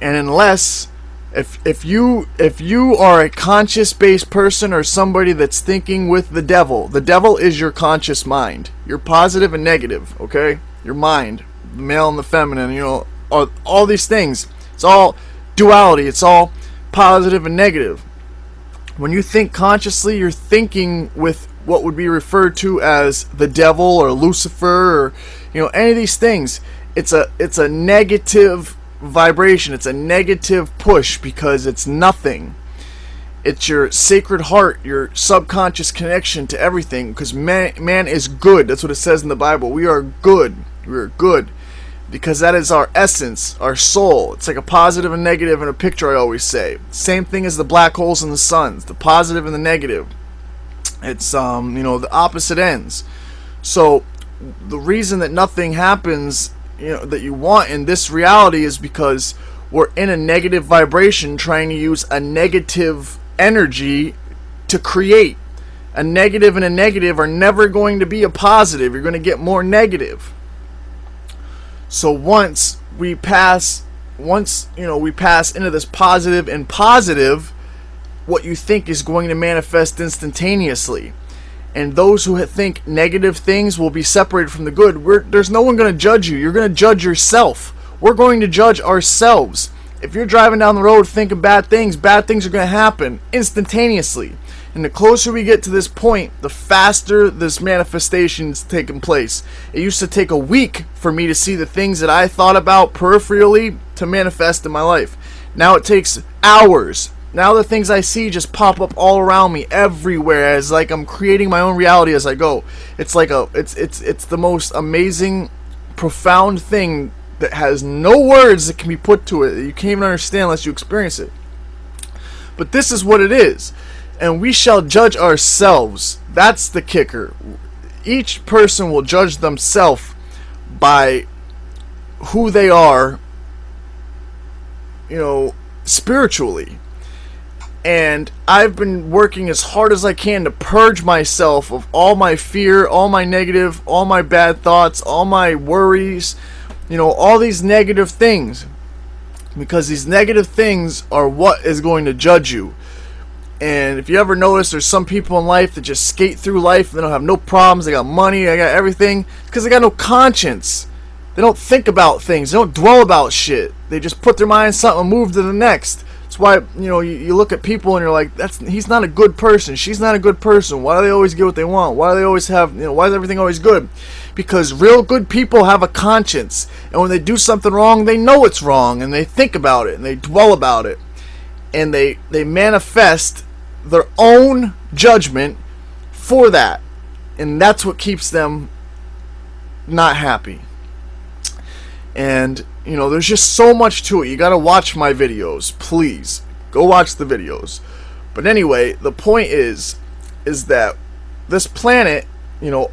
And unless if you are a conscious based person, or somebody that's thinking with the devil is your conscious mind. Your positive and negative, okay? Your mind, the male and the feminine, you know, all these things. It's all duality. It's all positive and negative. When you think consciously, you're thinking with what would be referred to as the devil or Lucifer, or, you know, any of these things. It's a negative vibration. It's a negative push, because it's nothing. It's your sacred heart, your subconscious connection to everything, because man is good. That's what it says in the Bible. We are good. We are good because that is our essence, our soul. It's like a positive and negative in a picture, I always say. Same thing as the black holes and the suns, the positive and the negative. It's you know, the opposite ends. So the reason that nothing happens, you know, that you want in this reality, is because we're in a negative vibration, trying to use a negative energy to create. A negative and a negative are never going to be a positive. You're going to get more negative. So once we pass into this positive and positive, what you think is going to manifest instantaneously. And those who think negative things will be separated from the good. There's no one going to judge you. You're going to judge yourself. We're going to judge ourselves. If you're driving down the road thinking bad things are going to happen instantaneously. And the closer we get to this point, the faster this manifestation is taking place. It used to take a week for me to see the things that I thought about peripherally to manifest in my life. Now it takes hours. Now the things I see just pop up all around me, everywhere, as like I'm creating my own reality as I go. It's like it's the most amazing, profound thing that has no words that can be put to it. That you can't even understand unless you experience it. But this is what it is. And we shall judge ourselves. That's the kicker. Each person will judge themselves by who they are, spiritually. And I've been working as hard as I can to purge myself of all my fear, all my negative, all my bad thoughts, all my worries, all these negative things. Because these negative things are what is going to judge you. And if you ever notice, there's some people in life that just skate through life. They don't have no problems. They got money. They got everything. Because they got no conscience. They don't think about things. They don't dwell about shit. They just put their mind on something and move to the next. That's why, you look at people and you're like, he's not a good person. She's not a good person. Why do they always get what they want? Why do they always have, why is everything always good? Because real good people have a conscience. And when they do something wrong, they know it's wrong. And they think about it. And they dwell about it. And they manifest their own judgment for that, and that's what keeps them not happy. And there's just so much to it. You got to watch my videos. Please go watch the videos. But anyway, the point is that this planet,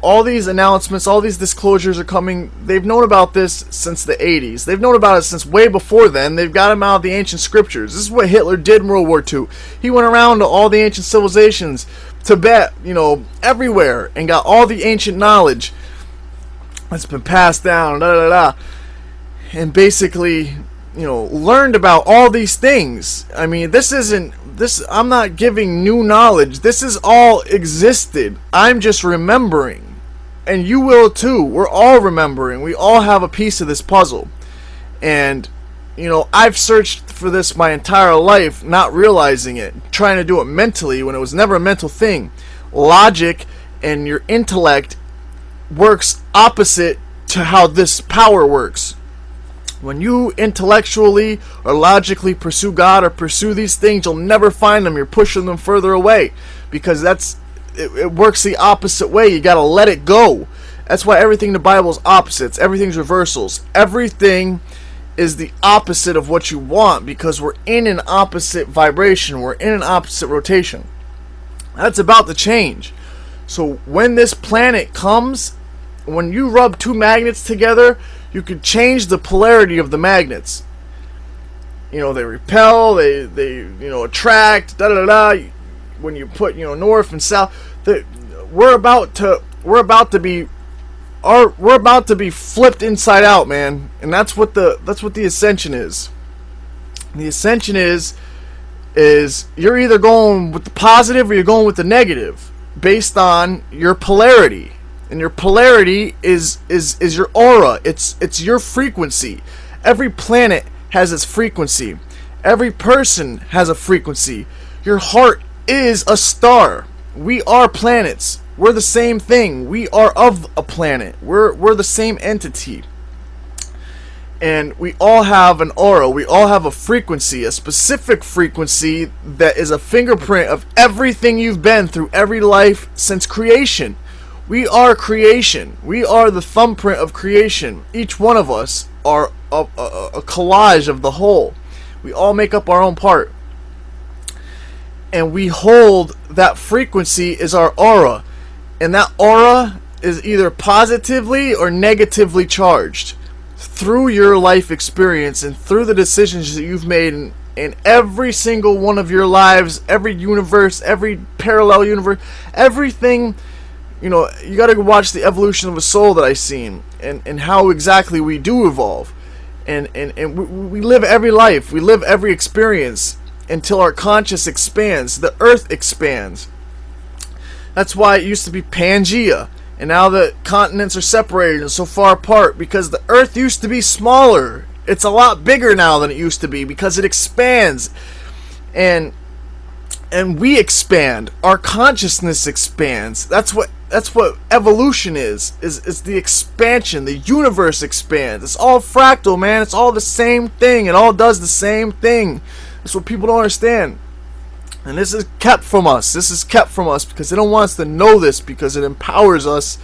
all these announcements, all these disclosures are coming. They've known about this since the 80s. They've known about it since way before then. They've got them out of the ancient scriptures. This is what Hitler did in World War II. He went around to all the ancient civilizations, Tibet, everywhere, and got all the ancient knowledge that's been passed down, and basically, learned about all these things. I mean, I'm not giving new knowledge. This is all existed. I'm just remembering. And you will too. We're all remembering. We all have a piece of this puzzle. And, I've searched for this my entire life, not realizing it, trying to do it mentally when it was never a mental thing. Logic and your intellect works opposite to how this power works. When you intellectually or logically pursue God or pursue these things, you'll never find them. You're pushing them further away because it works the opposite way. You got to let it go. That's why everything in the Bible is opposites. Everything's reversals. Everything is the opposite of what you want because we're in an opposite vibration. We're in an opposite rotation. That's about to change. So when this planet comes, when you rub two magnets together, you could change the polarity of the magnets. They repel, they attract, when you put, north and south. We're about to be flipped inside out, man. And that's what the ascension is. The ascension is you're either going with the positive or you're going with the negative based on your polarity. And your polarity is your aura. It's your frequency. Every planet has its frequency. Every person has a frequency. Your heart is a star. We are planets. We're the same thing. We are of a planet. We're the same entity. And we all have an aura. We all have a frequency, a specific frequency that is a fingerprint of everything you've been through every life since creation. We are creation. We are the thumbprint of creation. Each one of us are a collage of the whole. We all make up our own part. And we hold that frequency as our aura. And that aura is either positively or negatively charged through your life experience and through the decisions that you've made in every single one of your lives, every universe, every parallel universe, everything. You got to watch the evolution of a soul that I've seen and how exactly we do evolve. And we live every life. We live every experience until our conscious expands. The earth expands. That's why it used to be Pangea. And now the continents are separated and so far apart because the Earth used to be smaller. It's a lot bigger now than it used to be because it expands. And we expand. Our consciousness expands. That's what evolution is the expansion. The universe expands. It's all fractal, man. It's all the same thing. It all does the same thing. That's what people don't understand. And this is kept from us. This is kept from us because they don't want us to know this, because it empowers us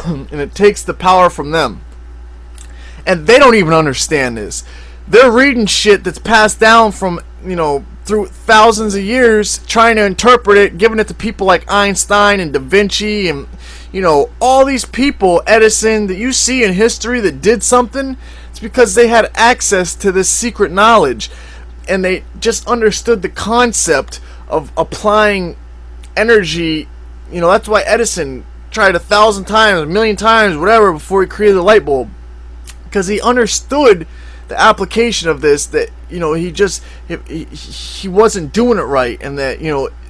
and it takes the power from them. And they don't even understand this. They're reading shit that's passed down from, through thousands of years, trying to interpret it, giving it to people like Einstein and Da Vinci and, all these people, Edison, that you see in history that did something. It's because they had access to this secret knowledge. And they just understood the concept of applying energy. That's why Edison tried 1,000 times, 1,000,000 times, whatever, before he created the light bulb. Because he understood the application of this, that, he wasn't doing it right. And that,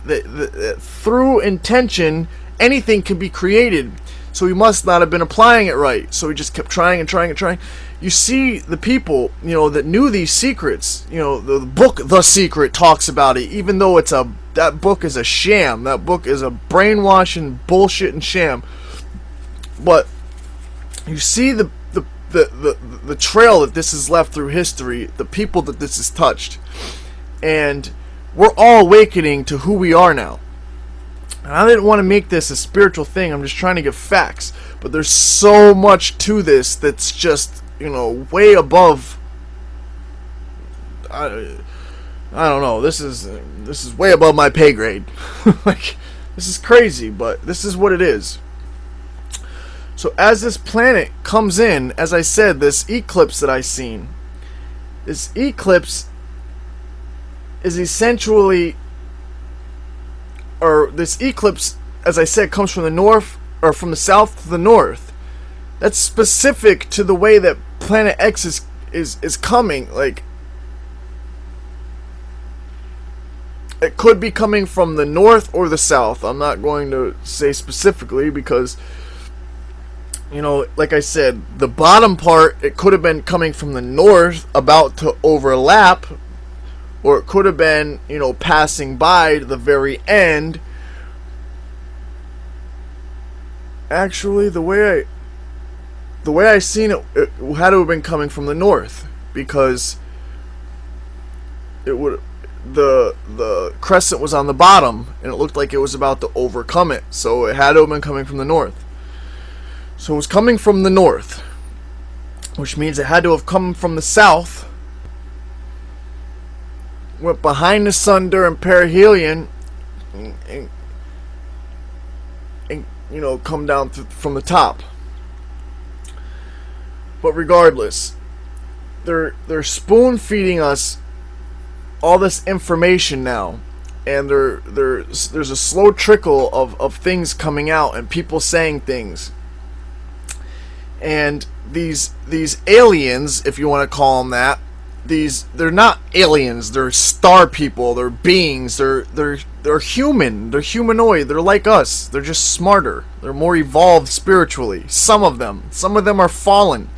that through intention, anything can be created. So he must not have been applying it right. So he just kept trying and trying and trying. You see the people, that knew these secrets. The book The Secret talks about it, even though that book is a sham. That book is a brainwashing, bullshit and sham. But you see the trail that this has left through history, the people that this has touched. And we're all awakening to who we are now. And I didn't want to make this a spiritual thing. I'm just trying to give facts. But there's so much to this that's just, way above. I don't know. This is way above my pay grade. This is crazy, but this is what it is. So as this planet comes in, as I said, this eclipse that I seen, this eclipse is essentially, or this eclipse, as I said, comes from the north, or from the south to the north. That's specific to the way that Planet X is coming. Like, it could be coming from the north or the south. I'm not going to say specifically because, like I said, the bottom part, it could have been coming from the north, about to overlap, or it could have been, passing by to the very end. Actually, the way I seen it, it had to have been coming from the north, because it would, the crescent was on the bottom and it looked like it was about to overcome it, so it had to have been coming from the north. So it was coming from the north, which means it had to have come from the south, went behind the sun during perihelion, and come down from the top. But regardless, they're spoon feeding us all this information now, and there's a slow trickle of things coming out and people saying things. And these aliens, if you want to call them that, they're not aliens. They're star people. They're beings. They're human. They're humanoid. They're like us. They're just smarter. They're more evolved spiritually. Some of them are fallen.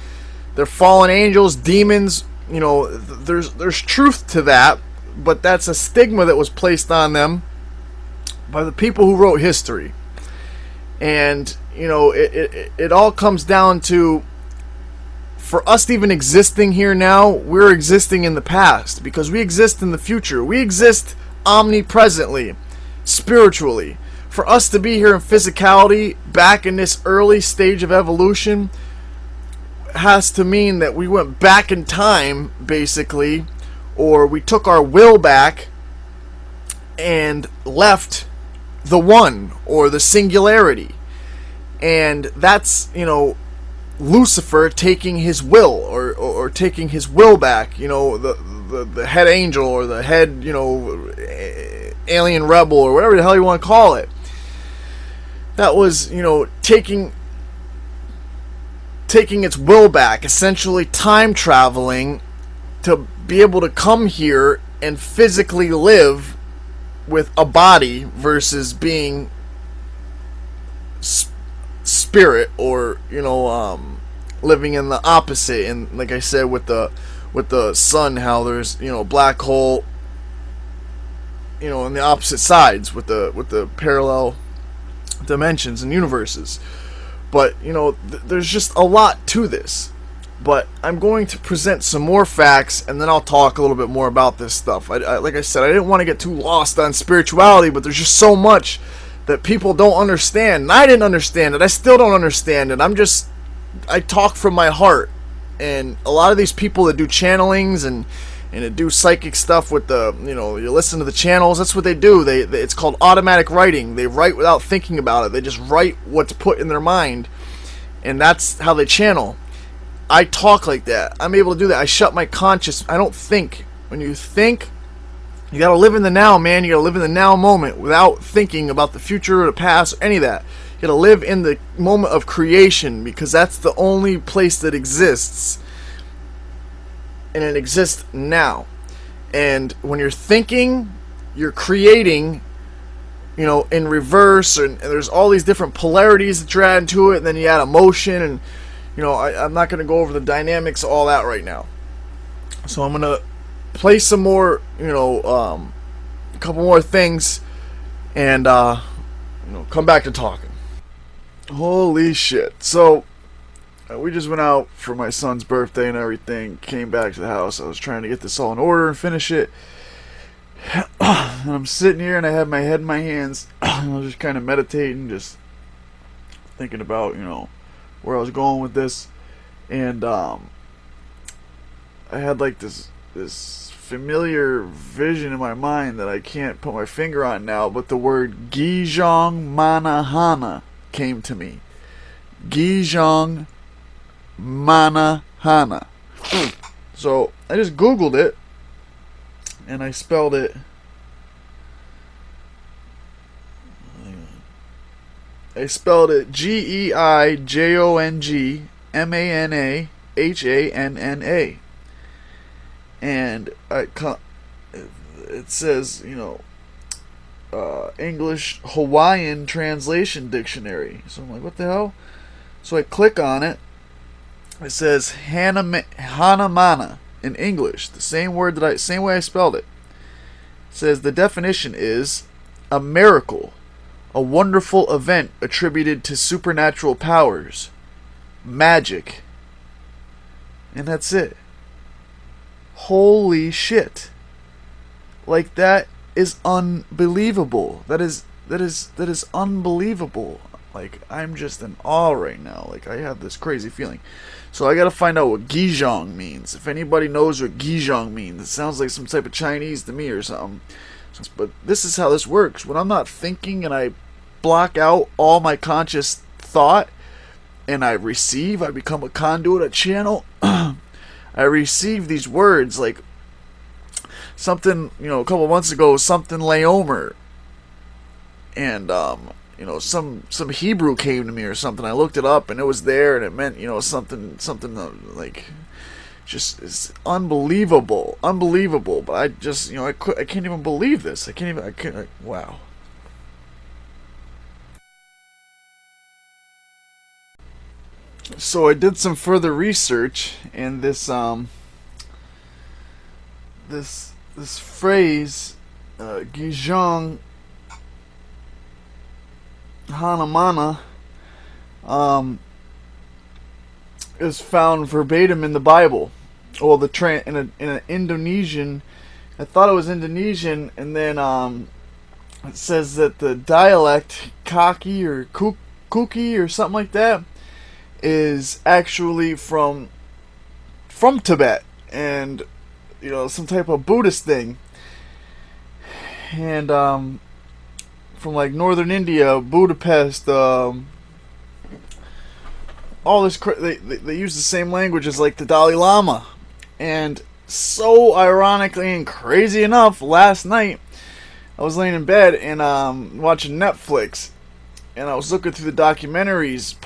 They're fallen angels, demons. There's truth to that, but that's a stigma that was placed on them by the people who wrote history. And it all comes down to, for us even existing here now, we're existing in the past, because we exist in the future. We exist omnipresently, spiritually. For us to be here in physicality, back in this early stage of evolution, has to mean that we went back in time, basically, or we took our will back and left the one, or the singularity. And that's, Lucifer taking his will, or taking his will back, the head angel, or the head, alien rebel, or whatever the hell you want to call it. That was, taking its will back, essentially time traveling to be able to come here and physically live with a body versus being spirit, or living in the opposite. And like I said, with the sun, how there's black hole, on the opposite sides with the parallel dimensions and universes. But there's just a lot to this. But I'm going to present some more facts, and then I'll talk a little bit more about this stuff. Like I said, I didn't want to get too lost on spirituality, but there's just so much that people don't understand. And I didn't understand it. I still don't understand it. I talk from my heart. And a lot of these people that do channelings and that do psychic stuff with you listen to the channels, that's what they do. It's called automatic writing. They write without thinking about it. They just write what's put in their mind, and that's how they channel. I talk like that. I'm able to do that. I shut my conscious. I don't think. When you think, you gotta live in the now, man. You gotta live in the now moment without thinking about the future or the past or any of that. You gotta live in the moment of creation, because that's the only place that exists. And it exists now. And when you're thinking, you're creating, in reverse, and there's all these different polarities that you add to it, and then you add emotion, and I'm not going to go over the dynamics of all that right now. So I'm going to play some more, a couple more things, and, come back to talking. Holy shit. So, we just went out for my son's birthday and everything, came back to the house. I was trying to get this all in order and finish it. And I'm sitting here, and I have my head in my hands. I was just kind of meditating, just thinking about, where I was going with this, and I had like this familiar vision in my mind that I can't put my finger on now, but the word Gijong Manahana came to me. Gijong Manahana. So I just Googled it, and I spelled it. I spelled it Geijongamanahanna, and it says, English Hawaiian translation dictionary. So I'm like, what the hell? So I click on it. It says Hanamana in English, the same way I spelled it. It says the definition is a miracle, a wonderful event attributed to supernatural powers, magic, and that's it. Holy shit! Like, that is unbelievable. That is unbelievable. Like, I'm just in awe right now. Like, I have this crazy feeling. So I gotta find out what Gijong means. If anybody knows what Gijong means, it sounds like some type of Chinese to me or something. But this is how this works. When I'm not thinking and I block out all my conscious thought and I become a conduit, a channel. I receive these words, like something, a couple months ago, something Laomer. And, some Hebrew came to me or something. I looked it up and it was there, and it meant, something like, just, it's unbelievable. But I just, I can't even believe this. Wow. So I did some further research, and this phrase, Gijong Hanamana, is found verbatim in the Bible. Well, in an Indonesian, I thought it was Indonesian, and then it says that the dialect Kaki or Kuki or something like that is actually from Tibet, and some type of Buddhist thing, and from like northern India, Budapest, all this they use the same language as like the Dalai Lama. And so ironically and crazy enough, last night I was laying in bed and watching Netflix, and I was looking through the documentaries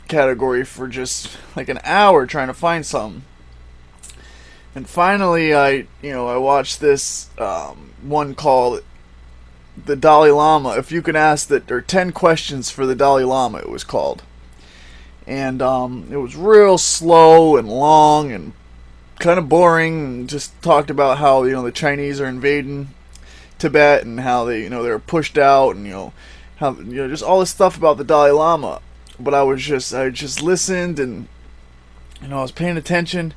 category for just like an hour trying to find something. And finally I watched this one called the Dalai Lama, if you can ask that, or 10 questions for the Dalai Lama, it was called. And it was real slow and long and kind of boring, and just talked about how, the Chinese are invading Tibet and how they, they're pushed out, and how, just all this stuff about the Dalai Lama. But I just listened, and I was paying attention,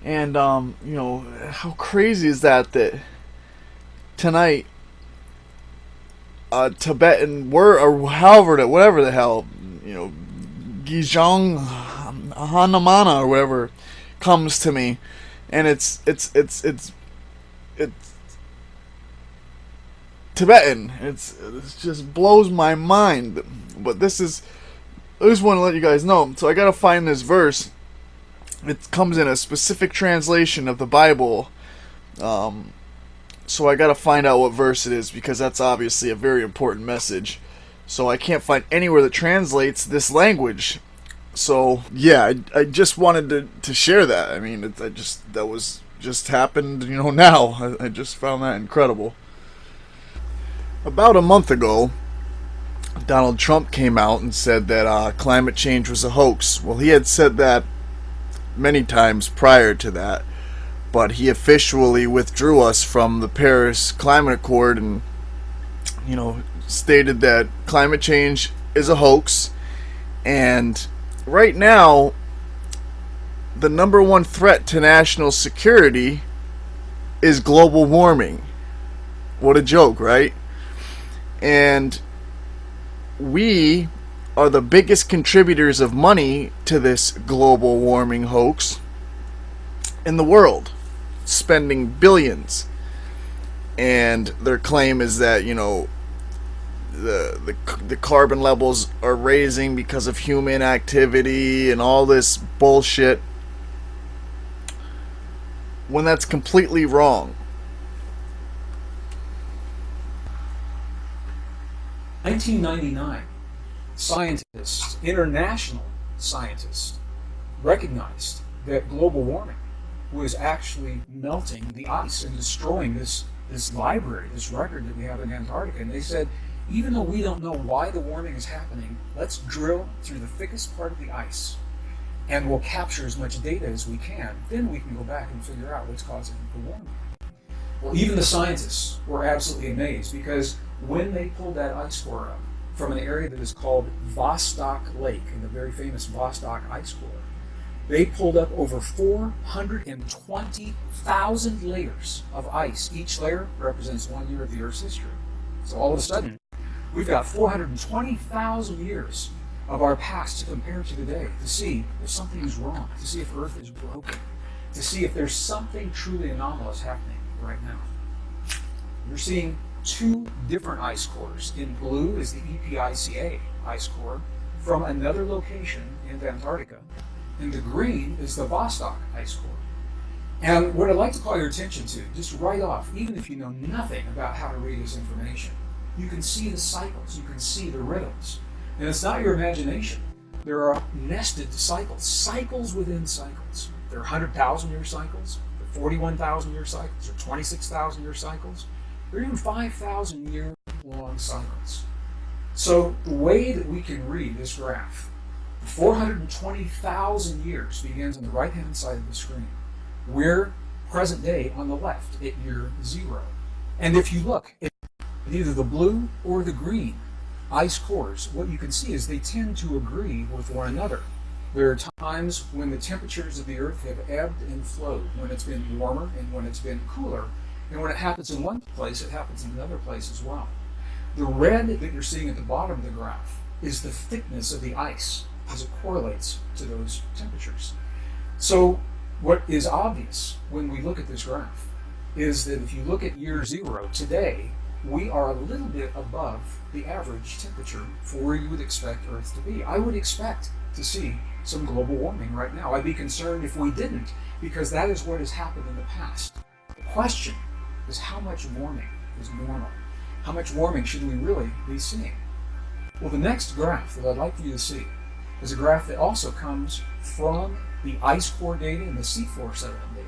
and how crazy is that tonight Tibetan word, or however, whatever the hell, Gijong Hanamana or whatever comes to me, and it's Tibetan. It just blows my mind. But I just want to let you guys know. So I gotta find this verse. It comes in a specific translation of the Bible. So I gotta find out what verse it is, because that's obviously a very important message. So I can't find anywhere that translates this language. So yeah, I just wanted to share that. I mean, that was just happened, now. I just found that incredible. About a month ago, Donald Trump came out and said that climate change was a hoax. Well, he had said that many times prior to that, but he officially withdrew us from the Paris Climate Accord and, stated that climate change is a hoax. And right now, the number one threat to national security is global warming. What a joke, right? And we are the biggest contributors of money to this global warming hoax in the world, spending billions. And their claim is that, the carbon levels are raising because of human activity and all this bullshit, when that's completely wrong. 1999, scientists, international scientists, recognized that global warming was actually melting the ice and destroying this library, this record that we have in Antarctica. And they said, even though we don't know why the warming is happening, let's drill through the thickest part of the ice, and we'll capture as much data as we can. Then we can go back and figure out what's causing the warming. Well, even the scientists were absolutely amazed, because when they pulled that ice core up from an area that is called Vostok Lake, in the very famous Vostok ice core, they pulled up over 420,000 layers of ice. Each layer represents 1 year of the Earth's history. So all of a sudden, we've got 420,000 years of our past to compare to today, to see if something is wrong, to see if Earth is broken, to see if there's something truly anomalous happening right now. You're seeing two different ice cores. In blue is the EPICA ice core from another location in Antarctica. And the green is the Vostok ice core. And what I'd like to call your attention to, just right off, even if you know nothing about how to read this information, you can see the cycles, you can see the rhythms. And it's not your imagination. There are nested cycles, cycles within cycles. There are 100,000-year cycles, there are 41,000-year cycles, there are 26,000-year cycles. There are even 5,000-year long cycles. So the way that we can read this graph, 420,000 years begins on the right-hand side of the screen. We're present day on the left at year 0. And if you look at either the blue or the green ice cores, what you can see is they tend to agree with one another. There are times when the temperatures of the Earth have ebbed and flowed, when it's been warmer and when it's been cooler. And when it happens in one place, it happens in another place as well. The red that you're seeing at the bottom of the graph is the thickness of the ice as it correlates to those temperatures. So what is obvious when we look at this graph is that if you look at year 0 today, we are a little bit above the average temperature for where you would expect Earth to be. I would expect to see some global warming right now. I'd be concerned if we didn't, because that is what has happened in the past. The question is, how much warming is normal? How much warming should we really be seeing? Well, the next graph that I'd like for you to see is a graph that also comes from the ice core data and the seafloor sediment data.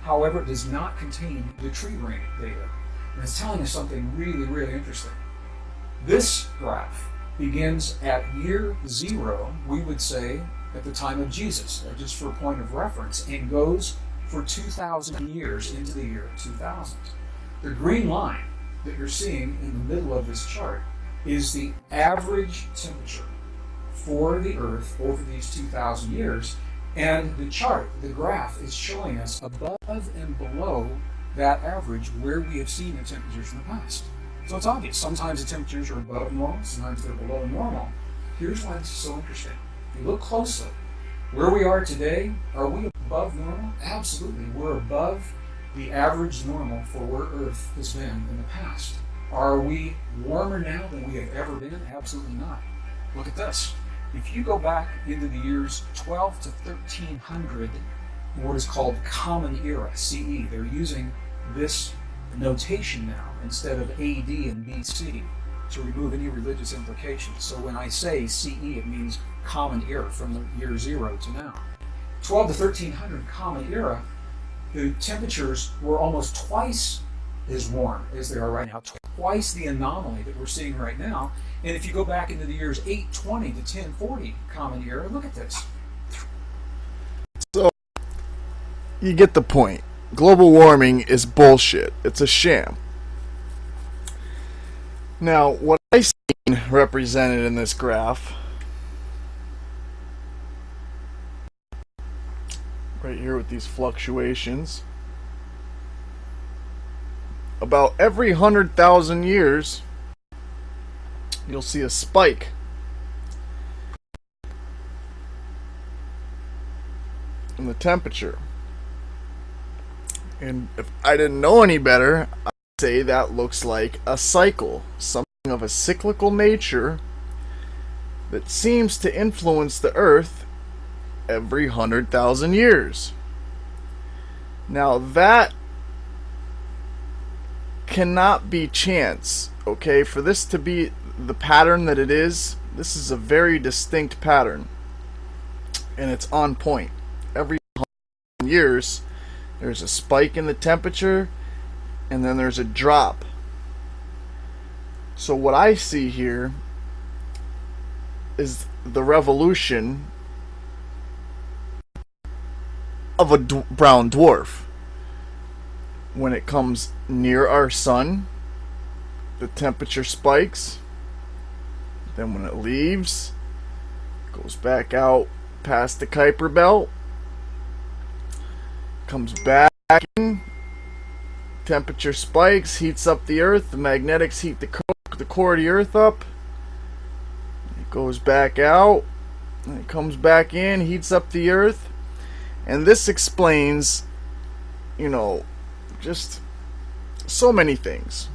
However, it does not contain the tree ring data. And it's telling us something really, really interesting. This graph begins at year 0, we would say at the time of Jesus, just for a point of reference, and goes for 2,000 years into the year 2000. The green line that you're seeing in the middle of this chart is the average temperature for the Earth over these 2,000 years. And the chart, the graph, is showing us above and below that average where we have seen the temperatures in the past. So it's obvious. Sometimes the temperatures are above normal, sometimes they're below normal. Here's why this is so interesting. If you look closely, where we are today, are we above normal? Absolutely. We're above the average normal for where Earth has been in the past. Are we warmer now than we have ever been? Absolutely not. Look at this. If you go back into the years 12 to 1300, what is called Common Era, CE, they're using this notation now instead of AD and BC to remove any religious implications. So when I say CE, it means Common Era from the year 0 to now. 12 to 1300 Common Era, the temperatures were almost twice as warm as they are right now, twice the anomaly that we're seeing right now. And if you go back into the years 820 to 1040 Common Era, look at this. So, you get the point. Global warming is bullshit. It's a sham. Now, what I see represented in this graph, right here with these fluctuations, about every 100,000 years, you'll see a spike. In the temperature. And if I didn't know any better, I'd say that looks like a cycle, something of a cyclical nature that seems to influence the Earth every 100,000 years. Now that cannot be chance, okay? For this to be the pattern that it is, this is a very distinct pattern, and it's on point. Every 100 years, there's a spike in the temperature, and then there's a drop. So what I see here is the revolution of a brown dwarf. When it comes near our sun, the temperature spikes. Then when it leaves, it goes back out past the Kuiper belt, comes back in, temperature spikes, heats up the Earth, the magnetics heat the core of the Earth up, it goes back out, and it comes back in, heats up the Earth, and this explains, you know, just so many things.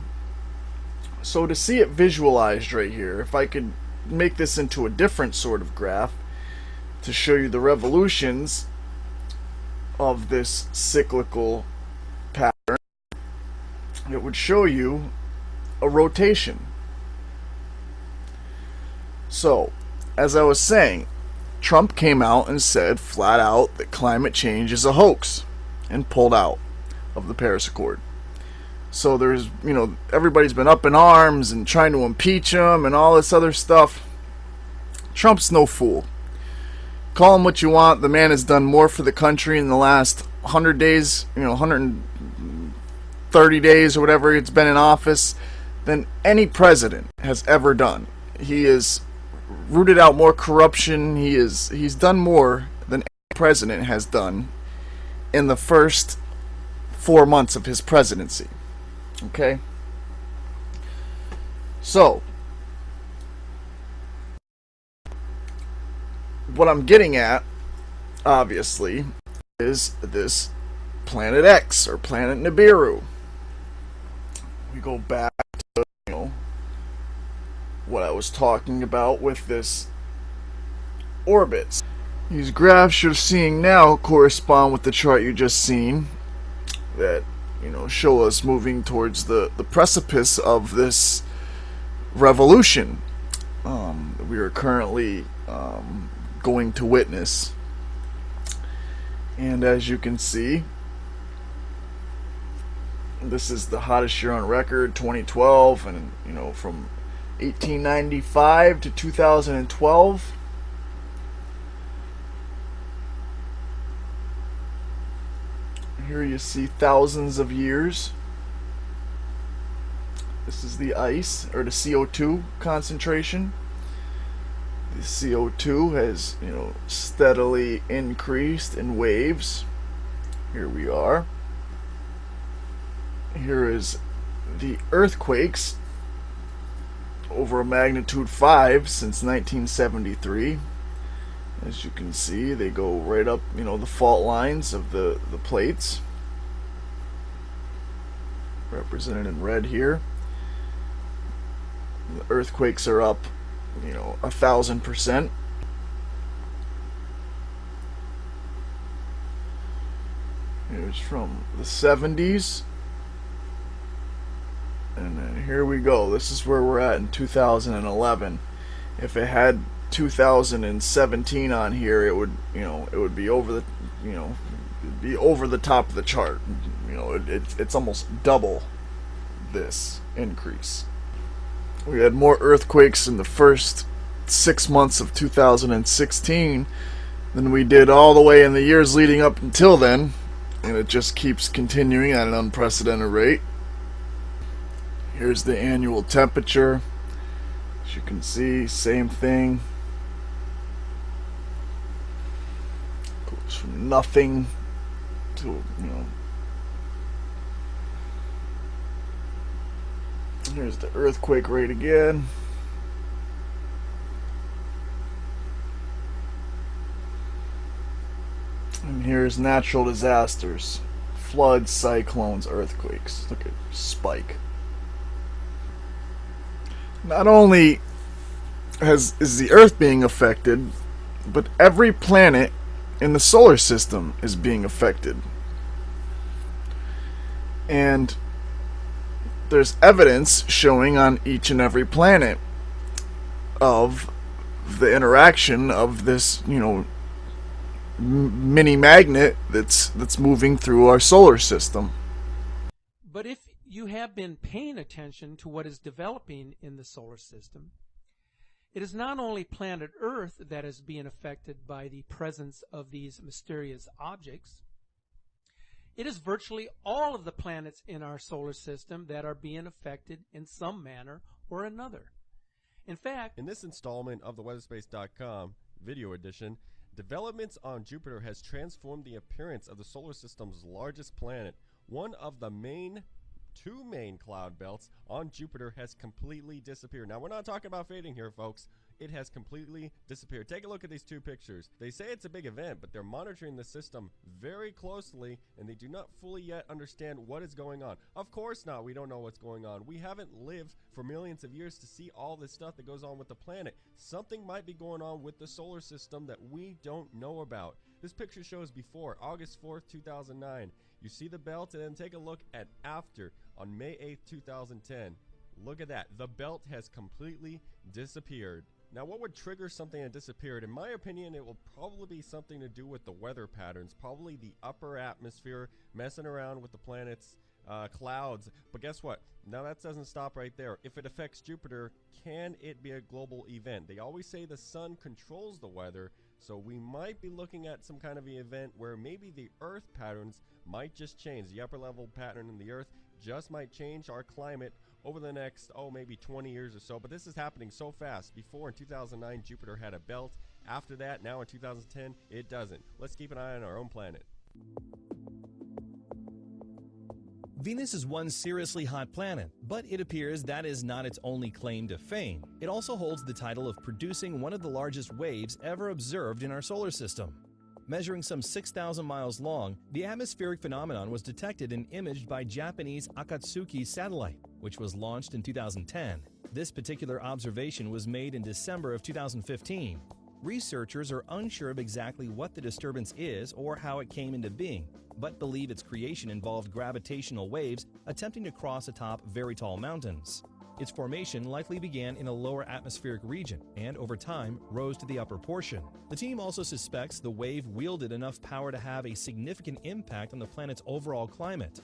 So to see it visualized right here, if I could make this into a different sort of graph to show you the revolutions of this cyclical pattern, it would show you a rotation. So, as I was saying, Trump came out and said flat out that climate change is a hoax and pulled out of the Paris Accord. So there's, you know, everybody's been up in arms and trying to impeach him and all this other stuff. Trump's no fool. Call him what you want. The man has done more for the country in the last 100 days, you know, 130 days or whatever it's been in office than any president has ever done. He has rooted out more corruption. He's done more than any president has done in the first 4 months of his presidency. Okay? So, what I'm getting at, obviously, is this Planet X, or Planet Nibiru. We go back to, you know, what I was talking about with this orbits. These graphs you're seeing now correspond with the chart you just seen that, you know, show us moving towards the precipice of this revolution we are currently going to witness. And as you can see, This is the hottest year on record, 2012, and you know, from 1895 to 2012. Here you see thousands of years. This is the ice, or the CO2 concentration. The CO2 has, you know, steadily increased in waves. Here we are. Here is the earthquakes over a magnitude 5 since 1973. As you can see, they go right up, you know, the fault lines of the plates, represented in red here. The earthquakes are up, you know, 1,000%. Here's from the 70s. And then here we go. This is where we're at in 2011. If it had 2017 on here, it would, you know, it would be over the, you know, it'd be over the top of the chart. You know, it's almost double this increase. We had more earthquakes in the first 6 months of 2016 than we did all the way in the years leading up until then, and it just keeps continuing at an unprecedented rate. Here's the annual temperature. As you can see, same thing. Goes from nothing to, you know. Here's the earthquake rate again. And here's natural disasters. Floods, cyclones, earthquakes. Look at spike. Not only is the Earth being affected, but every planet in the solar system is being affected. And there's evidence showing on each and every planet of the interaction of this, you know, mini magnet that's moving through our solar system. But if you have been paying attention to what is developing in the solar system, it is not only planet Earth that is being affected by the presence of these mysterious objects. It is virtually all of the planets in our solar system that are being affected in some manner or another. In fact, in this installment of the weatherspace.com video edition, developments on Jupiter has transformed the appearance of the solar system's largest planet. One of the two main cloud belts on Jupiter has completely disappeared. Now, we're not talking about fading here, folks. It has completely disappeared. Take a look at these two pictures. They say it's a big event, but they're monitoring the system very closely, and they do not fully yet understand what is going on. Of course not. We don't know what's going on. We haven't lived for millions of years to see all this stuff that goes on with the planet. Something might be going on with the solar system that we don't know about. This picture shows before, August 4th, 2009. You see the belt, and then take a look at after, on May 8th, 2010. Look at that. The belt has completely disappeared. Now, what would trigger something that disappeared? In my opinion, it will probably be something to do with the weather patterns, probably the upper atmosphere messing around with the planet's clouds. But guess what? Now that doesn't stop right there. If it affects Jupiter, can it be a global event? They always say the sun controls the weather, so we might be looking at some kind of an event where maybe the Earth patterns might just change. The upper level pattern in the Earth just might change our climate over the next, maybe 20 years or so. But this is happening so fast. Before, in 2009, Jupiter had a belt. After that, now in 2010, it doesn't. Let's keep an eye on our own planet. Venus is one seriously hot planet, but it appears that is not its only claim to fame. It also holds the title of producing one of the largest waves ever observed in our solar system. Measuring some 6,000 miles long, the atmospheric phenomenon was detected and imaged by Japanese Akatsuki satellite, which was launched in 2010. This particular observation was made in December of 2015. Researchers are unsure of exactly what the disturbance is or how it came into being, but believe its creation involved gravitational waves attempting to cross atop very tall mountains. Its formation likely began in a lower atmospheric region and, over time, rose to the upper portion. The team also suspects the wave wielded enough power to have a significant impact on the planet's overall climate.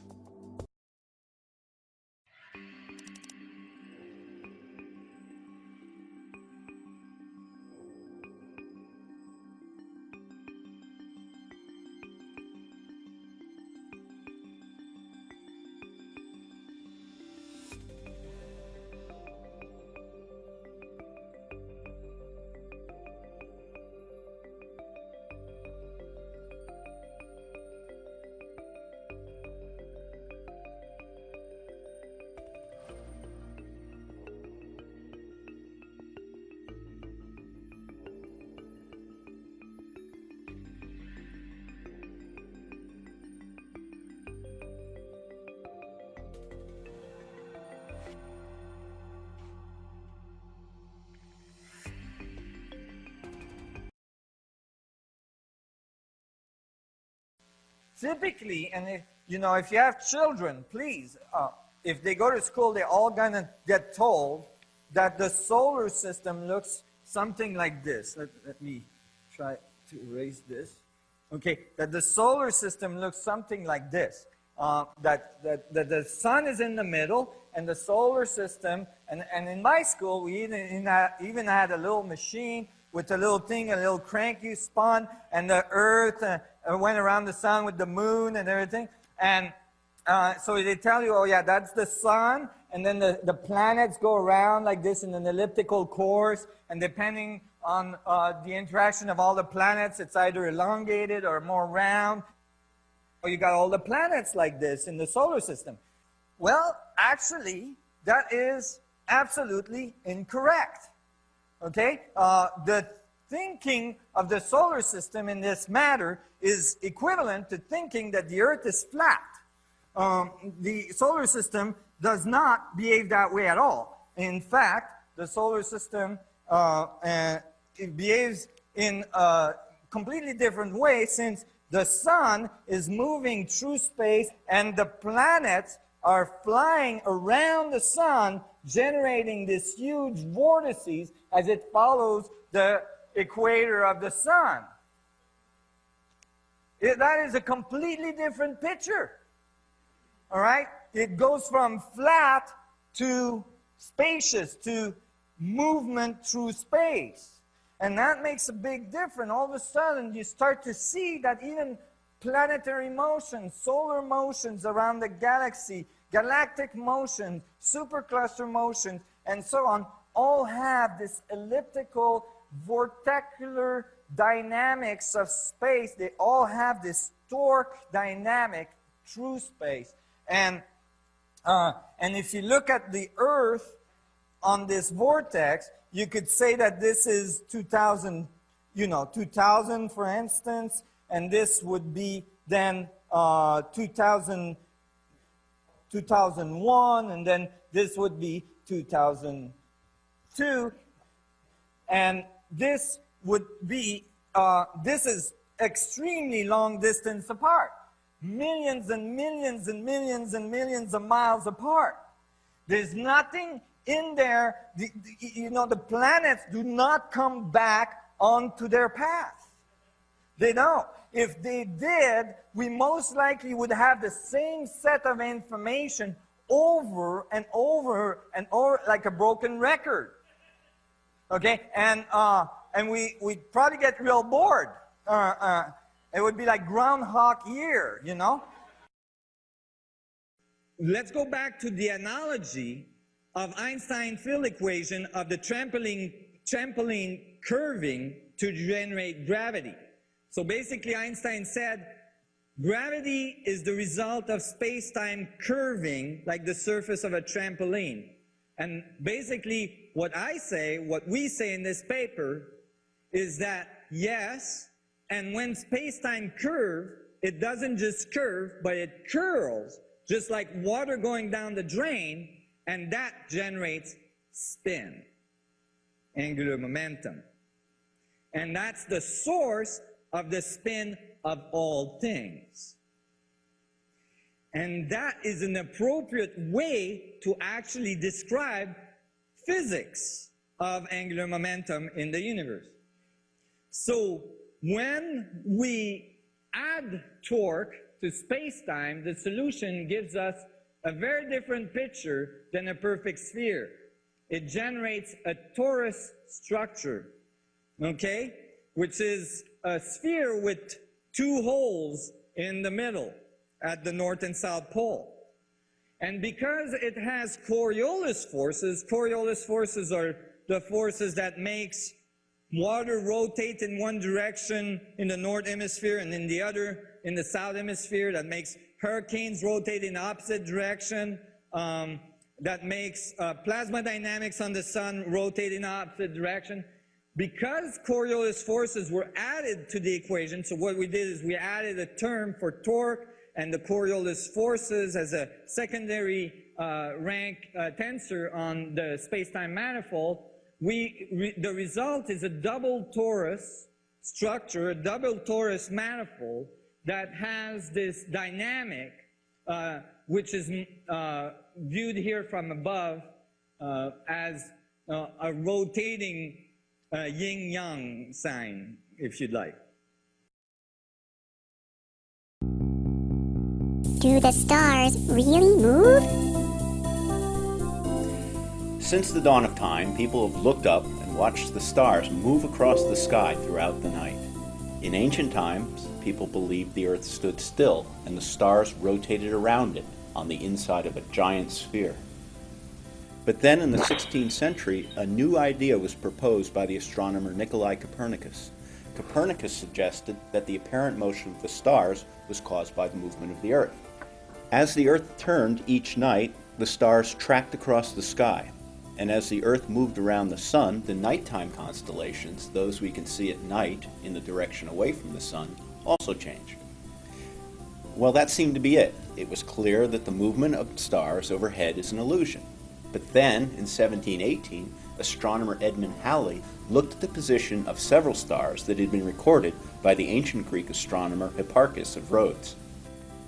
typically, and if, you know, if you have children, please, if they go to school, they're all gonna get told that the solar system looks something like this. Let me try to erase this. Okay, that the solar system looks something like this. That the sun is in the middle, and the solar system, and in my school, we even had a little machine with a little thing, a little crank you spun, and the earth went around the sun with the moon and everything. And so they tell you, oh yeah, that's the sun, and then the planets go around like this in an elliptical course, and depending on the interaction of all the planets, it's either elongated or more round. Or you got all the planets like this in the solar system. Well, actually, that is absolutely incorrect. Okay? The thinking of the solar system in this matter is equivalent to thinking that the Earth is flat. The solar system does not behave that way at all. In fact, the solar system it behaves in a completely different way, since the sun is moving through space and the planets are flying around the sun, generating these huge vortices as it follows the equator of the sun. That is a completely different picture. All right? It goes from flat to spacious, to movement through space. And that makes a big difference. All of a sudden, you start to see that even planetary motions, solar motions around the galaxy, galactic motions, supercluster motions, and so on, all have this elliptical, vorticular dynamics of space. They all have this torque dynamic through space. And if you look at the Earth on this vortex, you could say that this is 2000, 2000 for instance, and this would be then 2001, and then this would be 2002, and this would be, this is extremely long distance apart, millions and millions and millions and millions of miles apart. There's nothing in there, the planets do not come back onto their path. They don't. If they did, we most likely would have the same set of information over and over and over, like a broken record. Okay? And we'd probably get real bored. It would be like Groundhog Year, Let's go back to the analogy of Einstein's field equation of the trampoline curving to generate gravity. So basically Einstein said gravity is the result of space-time curving like the surface of a trampoline. And basically what we say in this paper is that yes, and when space-time curve, it doesn't just curve, but it curls, just like water going down the drain. And that generates spin, angular momentum. And that's the source of the spin of all things. And that is an appropriate way to actually describe physics of angular momentum in the universe. So when we add torque to space-time, the solution gives us a very different picture than a perfect sphere. It generates a torus structure, okay, which is a sphere with two holes in the middle at the North and South Pole. And because it has Coriolis forces are the forces that makes water rotate in one direction in the North Hemisphere and in the other in the South Hemisphere, that makes hurricanes rotate in the opposite direction, that makes plasma dynamics on the sun rotate in the opposite direction. Because Coriolis forces were added to the equation, so what we did is we added a term for torque and the Coriolis forces as a secondary rank tensor on the space-time manifold. The result is a double torus structure, a double torus manifold, that has this dynamic, which is viewed here from above as a rotating yin-yang sign, if you'd like. Do the stars really move? Since the dawn of time, people have looked up and watched the stars move across the sky throughout the night. In ancient times, people believed the Earth stood still and the stars rotated around it on the inside of a giant sphere. But then in the 16th century, a new idea was proposed by the astronomer Nikolai Copernicus. Copernicus suggested that the apparent motion of the stars was caused by the movement of the Earth. As the Earth turned each night, the stars tracked across the sky. And as the Earth moved around the Sun, the nighttime constellations, those we can see at night in the direction away from the Sun, also changed. Well, that seemed to be it. It was clear that the movement of stars overhead is an illusion. But then, in 1718, astronomer Edmund Halley looked at the position of several stars that had been recorded by the ancient Greek astronomer Hipparchus of Rhodes.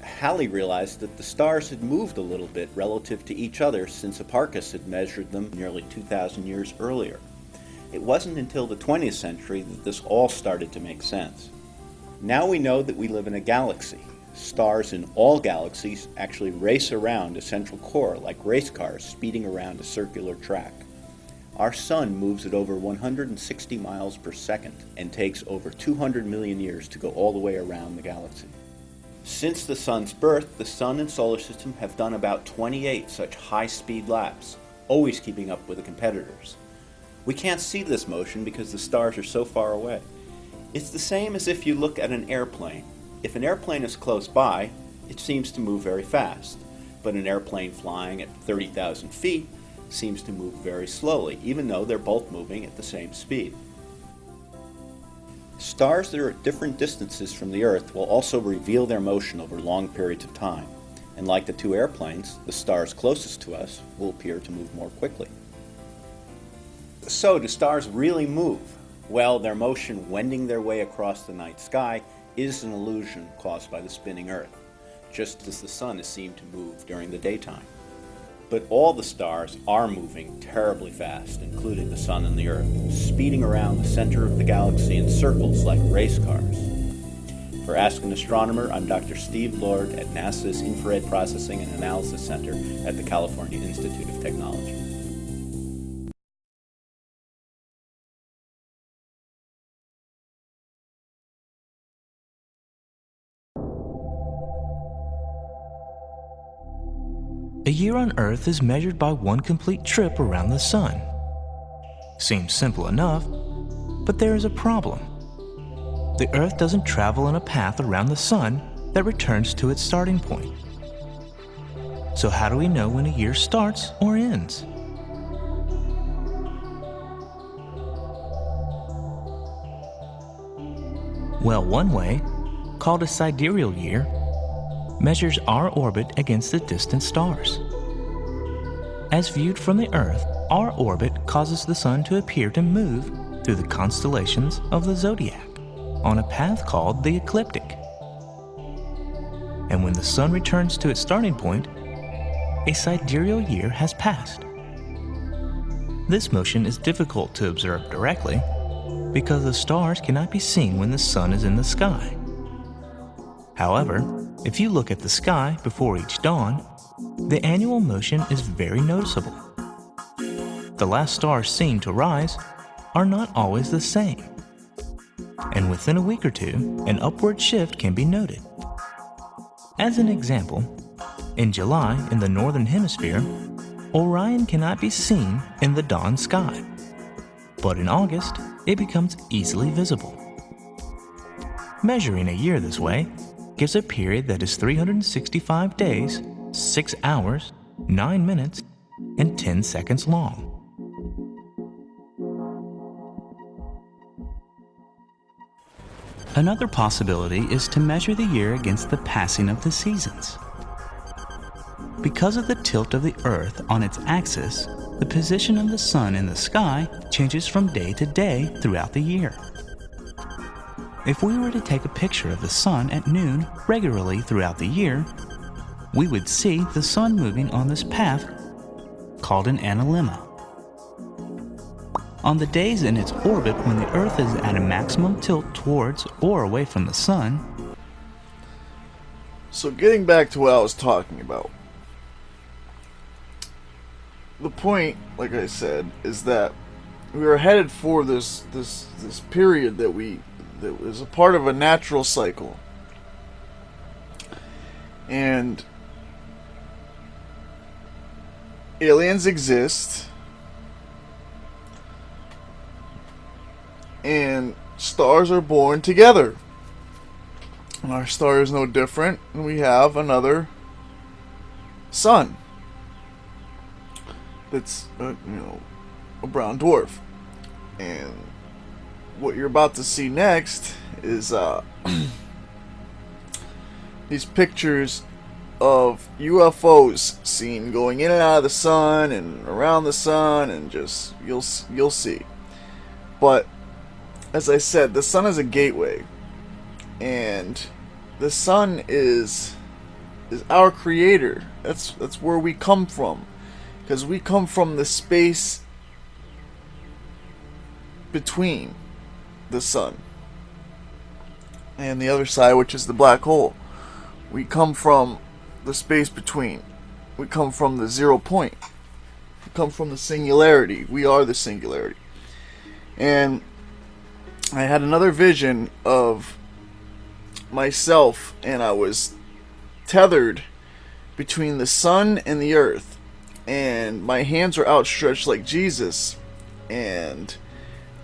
Halley realized that the stars had moved a little bit relative to each other since Hipparchus had measured them nearly 2,000 years earlier. It wasn't until the 20th century that this all started to make sense. Now we know that we live in a galaxy. Stars in all galaxies actually race around a central core like race cars speeding around a circular track. Our Sun moves at over 160 miles per second and takes over 200 million years to go all the way around the galaxy. Since the Sun's birth, the Sun and Solar System have done about 28 such high-speed laps, always keeping up with the competitors. We can't see this motion because the stars are so far away. It's the same as if you look at an airplane. If an airplane is close by, it seems to move very fast, but an airplane flying at 30,000 feet seems to move very slowly, even though they're both moving at the same speed. Stars that are at different distances from the Earth will also reveal their motion over long periods of time, and like the two airplanes, the stars closest to us will appear to move more quickly. So, do stars really move? Well, their motion wending their way across the night sky is an illusion caused by the spinning Earth, just as the Sun is seen to move during the daytime. But all the stars are moving terribly fast, including the Sun and the Earth, speeding around the center of the galaxy in circles like race cars. For Ask an Astronomer, I'm Dr. Steve Lord at NASA's Infrared Processing and Analysis Center at the California Institute of Technology. A year on Earth is measured by one complete trip around the Sun. Seems simple enough, but there is a problem. The Earth doesn't travel in a path around the Sun that returns to its starting point. So how do we know when a year starts or ends? Well, one way, called a sidereal year, measures our orbit against the distant stars. As viewed from the Earth, our orbit causes the Sun to appear to move through the constellations of the zodiac on a path called the ecliptic. And when the Sun returns to its starting point, a sidereal year has passed. This motion is difficult to observe directly because the stars cannot be seen when the Sun is in the sky. However, if you look at the sky before each dawn, the annual motion is very noticeable. The last stars seen to rise are not always the same, and within a week or two, an upward shift can be noted. As an example, in July in the northern hemisphere, Orion cannot be seen in the dawn sky, but in August, it becomes easily visible. Measuring a year this way gives a period that is 365 days, 6 hours, 9 minutes, and 10 seconds long. Another possibility is to measure the year against the passing of the seasons. Because of the tilt of the Earth on its axis, the position of the Sun in the sky changes from day to day throughout the year. if we were to take a picture of the sun at noon regularly throughout the year, we would see the sun moving on this path called an analemma. On the days in its orbit when the Earth is at a maximum tilt towards or away from the sun. So getting back to what I was talking about. The point, like I said, is that we are headed for this period that is a part of a natural cycle. And aliens exist, and stars are born together. And our star is no different, and we have another sun that's a brown dwarf. And what you're about to see next is these pictures of UFOs seen going in and out of the sun and around the sun, and just you'll see. But as I said, the sun is a gateway, and the sun is our creator. That's where we come from, because we come from the space between the sun and the other side, which is the black hole. We come from the space between. We come from the 0 point. We come from the singularity. We are the singularity. And I had another vision of myself, and I was tethered between the sun and the earth, and my hands were outstretched like Jesus, and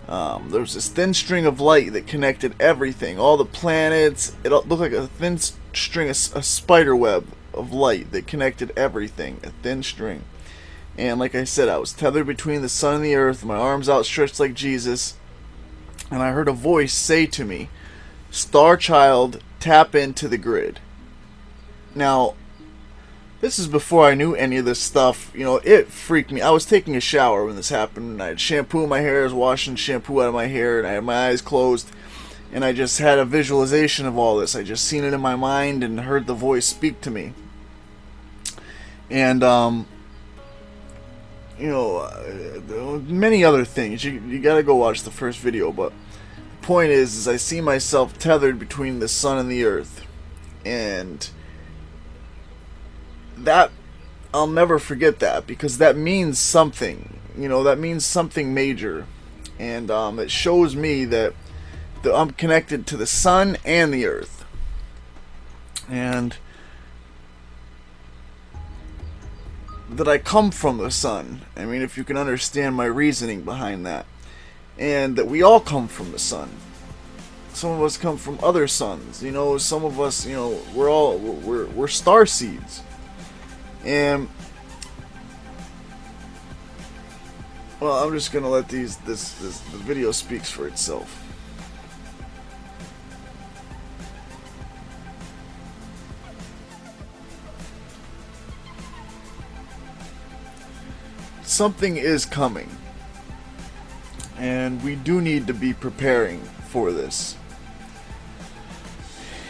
there was this thin string of light that connected everything, all the planets. It looked like a thin string, a spider web of light that connected everything, a thin string. And like I said, I was tethered between the sun and the earth, my arms outstretched like Jesus, and I heard a voice say to me, "Star Child, tap into the grid." Now, this is before I knew any of this stuff. It freaked me. I was taking a shower when this happened, and I had shampoo in my hair. I was washing shampoo out of my hair, and I had my eyes closed, and I just had a visualization of all this. I just seen it in my mind and heard the voice speak to me. And many other things. You gotta go watch the first video, but the point is I see myself tethered between the sun and the earth, and that, I'll never forget that, because that means something. That means something major, and it shows me that I'm connected to the sun and the earth, and that I come from the sun. I mean, if you can understand my reasoning behind that. And that we all come from the sun. Some of us come from other suns. Some of us, we're star seeds. And well, I'm just gonna let the video speaks for itself. Something is coming, and we do need to be preparing for this.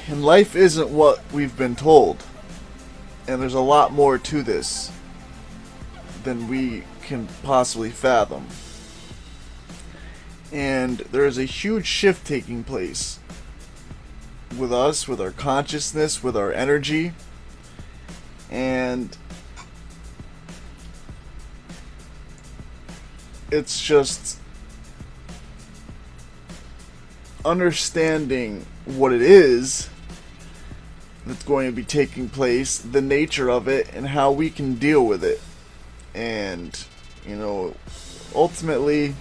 And life isn't what we've been told, and there's a lot more to this than we can possibly fathom. And there is a huge shift taking place with us, with our consciousness, with our energy, and it's just understanding what it is that's going to be taking place, the nature of it, and how we can deal with it. And, ultimately,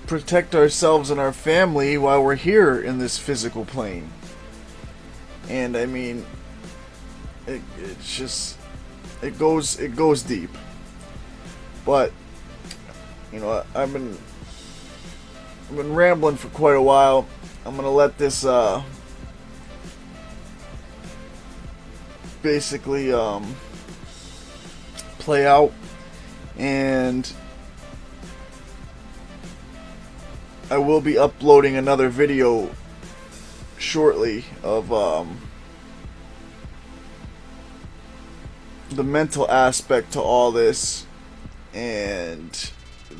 protect ourselves and our family while we're here in this physical plane. And I mean, it's just, it goes deep. But I've been rambling for quite a while. I'm gonna let this basically play out, and I will be uploading another video shortly of the mental aspect to all this, and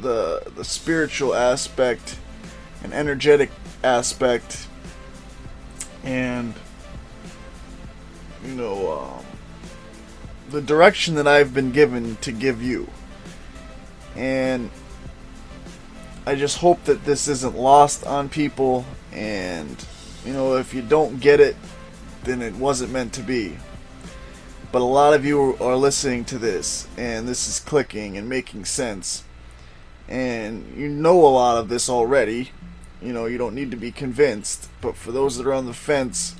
the spiritual aspect and energetic aspect, and the direction that I've been given to give you. And I just hope that this isn't lost on people, and if you don't get it, then it wasn't meant to be. But a lot of you are listening to this, and this is clicking and making sense, and you know a lot of this already. You don't need to be convinced, but for those that are on the fence,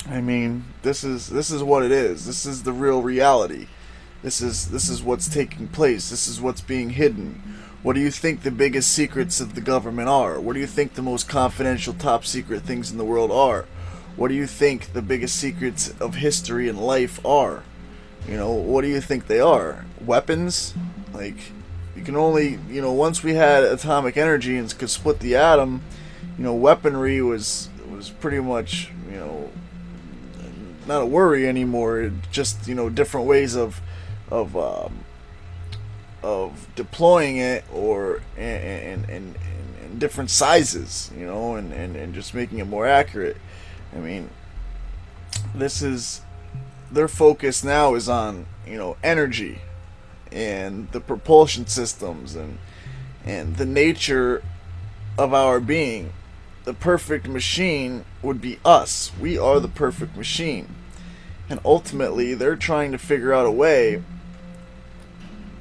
I mean, this is what it is. This is the real reality. This is what's taking place. This is what's being hidden. What do you think the biggest secrets of the government are? What do you think the most confidential, top secret things in the world are? What do you think the biggest secrets of history and life are? What do you think they are? Weapons? Like, you can only, once we had atomic energy and could split the atom, weaponry was pretty much, not a worry anymore. Just, different ways of deploying it, or and different sizes, and just making it more accurate. I mean, their focus now is on, energy and the propulsion systems and the nature of our being. The perfect machine would be us. We are the perfect machine. And ultimately, they're trying to figure out a way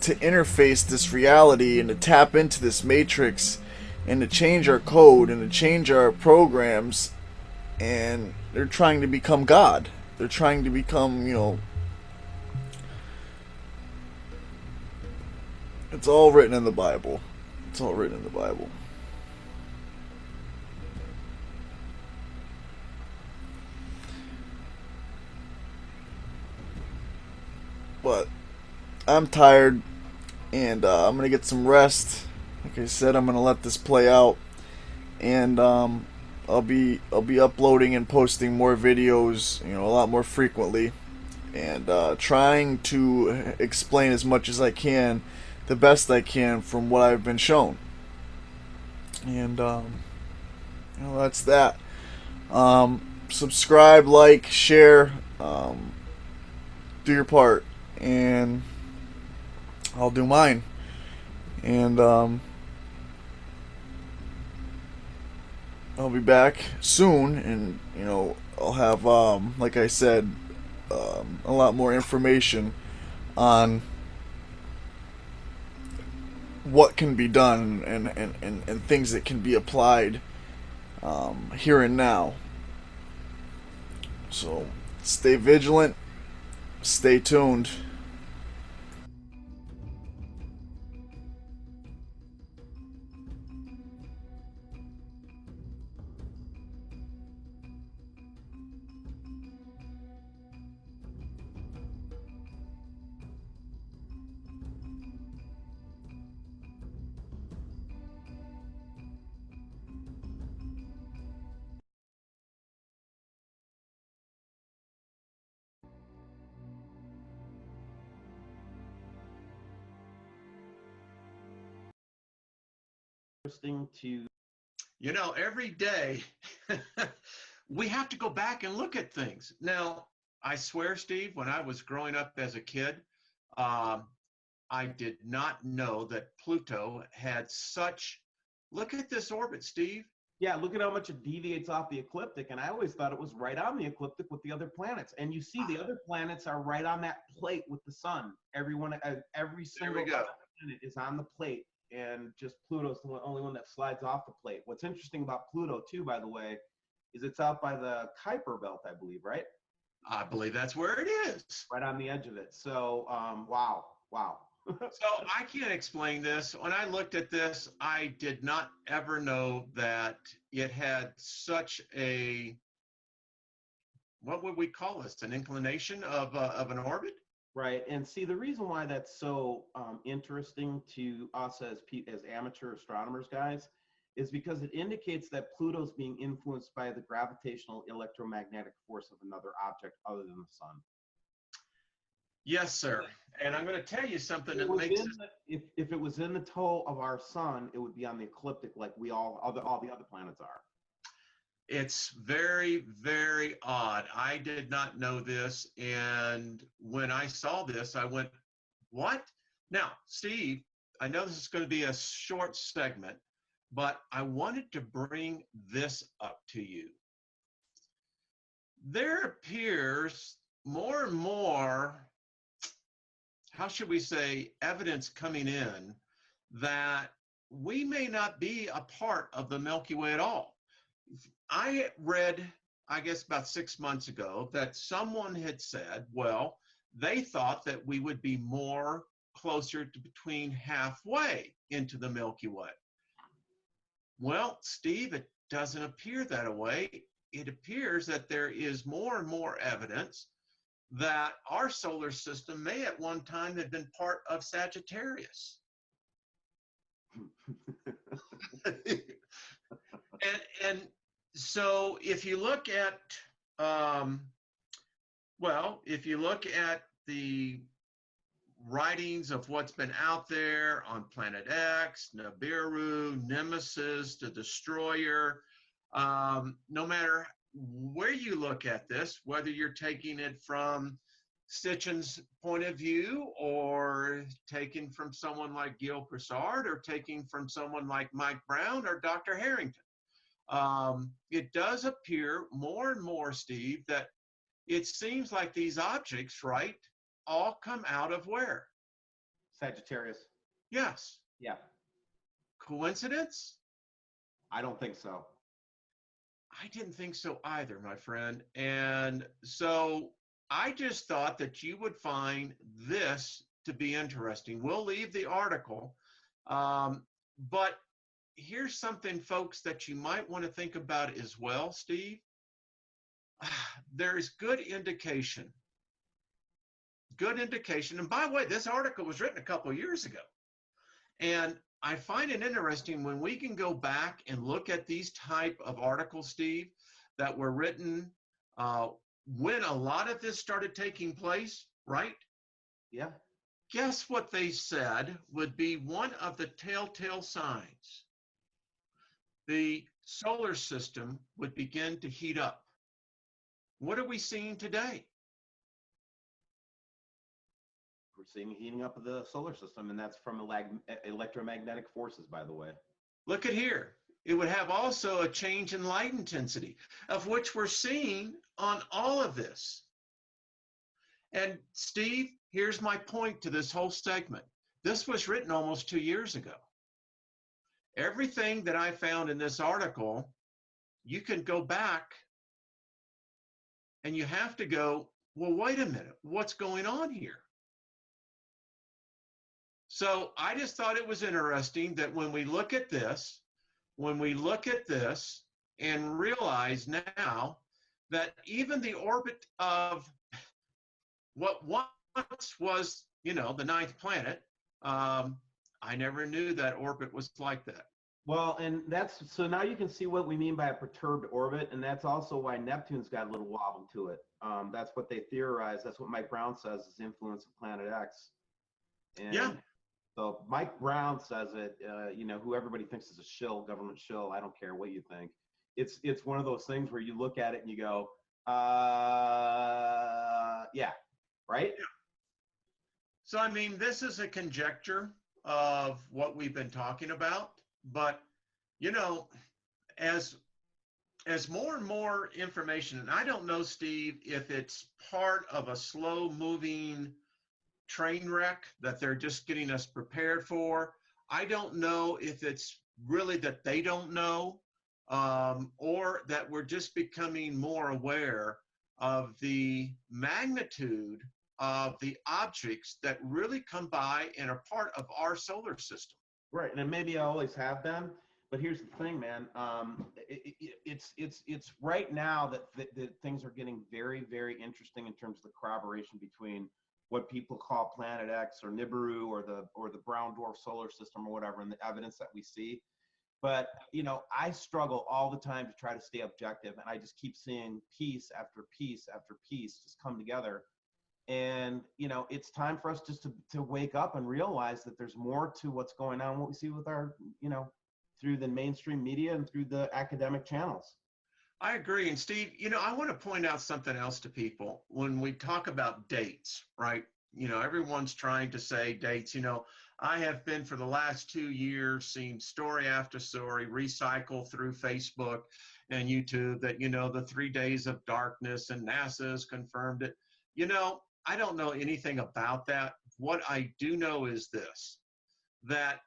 to interface this reality and to tap into this matrix and to change our code and to change our programs. And they're trying to become God. They're trying to become, it's all written in the Bible. It's all written in the Bible. But I'm tired, and I'm gonna get some rest. Like I said, I'm gonna let this play out, and I'll be uploading and posting more videos, a lot more frequently, and trying to explain as much as I can, the best I can from what I've been shown. And that's that. Subscribe, like, share, do your part, and I'll do mine. And I'll be back soon, and I'll have like I said, a lot more information on what can be done, and things that can be applied here and now. So stay vigilant, stay tuned. Interesting to, every day we have to go back and look at things. Now, I swear, Steve, when I was growing up as a kid, I did not know that Pluto had such, look at this orbit, Steve. Yeah, look at how much it deviates off the ecliptic, and I always thought it was right on the ecliptic with the other planets. And you see the other planets are right on that plate with the sun. Every single planet is on the plate, and just Pluto's the only one that slides off the plate. What's interesting about Pluto, too, by the way, is it's out by the Kuiper Belt, I believe, right? I believe that's where it is. Right on the edge of it. So, wow. So I can't explain this. When I looked at this, I did not ever know that it had such a, what would we call this, an inclination of an orbit? Right, and see, the reason why that's so interesting to us as amateur astronomers, guys, is because it indicates that Pluto's being influenced by the gravitational electromagnetic force of another object other than the sun. Yes, sir. And I'm going to tell you something that makes if it was in the toe of our sun, it would be on the ecliptic like all the other planets are. It's very, very odd. I did not know this. And when I saw this, I went, what? Now, Steve, I know this is going to be a short segment, but I wanted to bring this up to you. There appears more and more, how should we say, evidence coming in that we may not be a part of the Milky Way at all. I read, I guess about 6 months ago, that someone had said, well, they thought that we would be more closer to between halfway into the Milky Way. Well, Steve, it doesn't appear that way. It appears that there is more and more evidence that our solar system may at one time have been part of Sagittarius. and so if you look at, if you look at the writings of what's been out there on Planet X, Nibiru, Nemesis, the Destroyer, no matter where you look at this, whether you're taking it from Sitchin's point of view or taking from someone like Gil Broussard or taking from someone like Mike Brown or Dr. Harrington, it does appear more and more, Steve, that it seems like these objects, right, all come out of where? Sagittarius. Yes. Yeah. Coincidence? I don't think so. I didn't think so either, my friend. And so I just thought that you would find this to be interesting. We'll leave the article, but here's something, folks, that you might want to think about as well, Steve. There's good indication. Good indication. And by the way, this article was written a couple of years ago. And I find it interesting when we can go back and look at these type of articles, Steve, that were written when a lot of this started taking place, right? Yeah. Guess what they said would be one of the telltale signs. The solar system would begin to heat up. What are we seeing today? We're seeing heating up of the solar system, and that's from electromagnetic forces, by the way. Look at here. It would have also a change in light intensity, of which we're seeing on all of this. And Steve, here's my point to this whole segment. This was written almost 2 years ago. Everything that I found in this article, you can go back and you have to go, well, wait a minute, what's going on here? So I just thought it was interesting that when we look at this and realize now that even the orbit of what once was, the ninth planet, I never knew that orbit was like that. Well, and so now you can see what we mean by a perturbed orbit, and that's also why Neptune's got a little wobble to it. That's what they theorize. That's what Mike Brown says is influence of Planet X. And yeah. So Mike Brown says it, who everybody thinks is a shill, government shill. I don't care what you think. It's one of those things where you look at it and you go, yeah, right? Yeah. So, I mean, this is a conjecture of what we've been talking about, but, as more and more information, and I don't know, Steve, if it's part of a slow moving train wreck that they're just getting us prepared for. I don't know if it's really that they don't know, or that we're just becoming more aware of the magnitude of the objects that really come by and are part of our solar system. Right, and maybe I always have been, but here's the thing, man. It's right now that things are getting very, very interesting in terms of the corroboration between what people call Planet X or Nibiru or the brown dwarf solar system or whatever, and the evidence that we see. But, I struggle all the time to try to stay objective, and I just keep seeing piece after piece after piece just come together. And, it's time for us just to wake up and realize that there's more to what's going on, what we see with our, through the mainstream media and through the academic channels. I agree. And Steve, I want to point out something else to people when we talk about dates, right? Everyone's trying to say dates. I have been for the last 2 years seeing story after story recycle through Facebook and YouTube that, the 3 days of darkness and NASA has confirmed it. I don't know anything about that. What I do know is this, that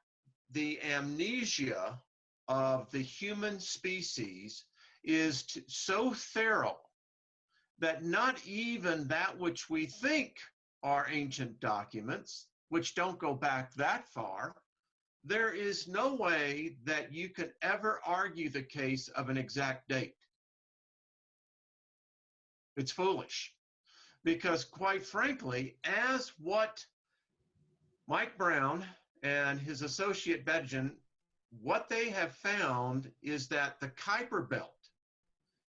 the amnesia of the human species is so thorough that not even that which we think are ancient documents, which don't go back that far, there is no way that you could ever argue the case of an exact date. It's foolish, because quite frankly, as what Mike Brown and his associate Bedgen, what they have found is that the Kuiper Belt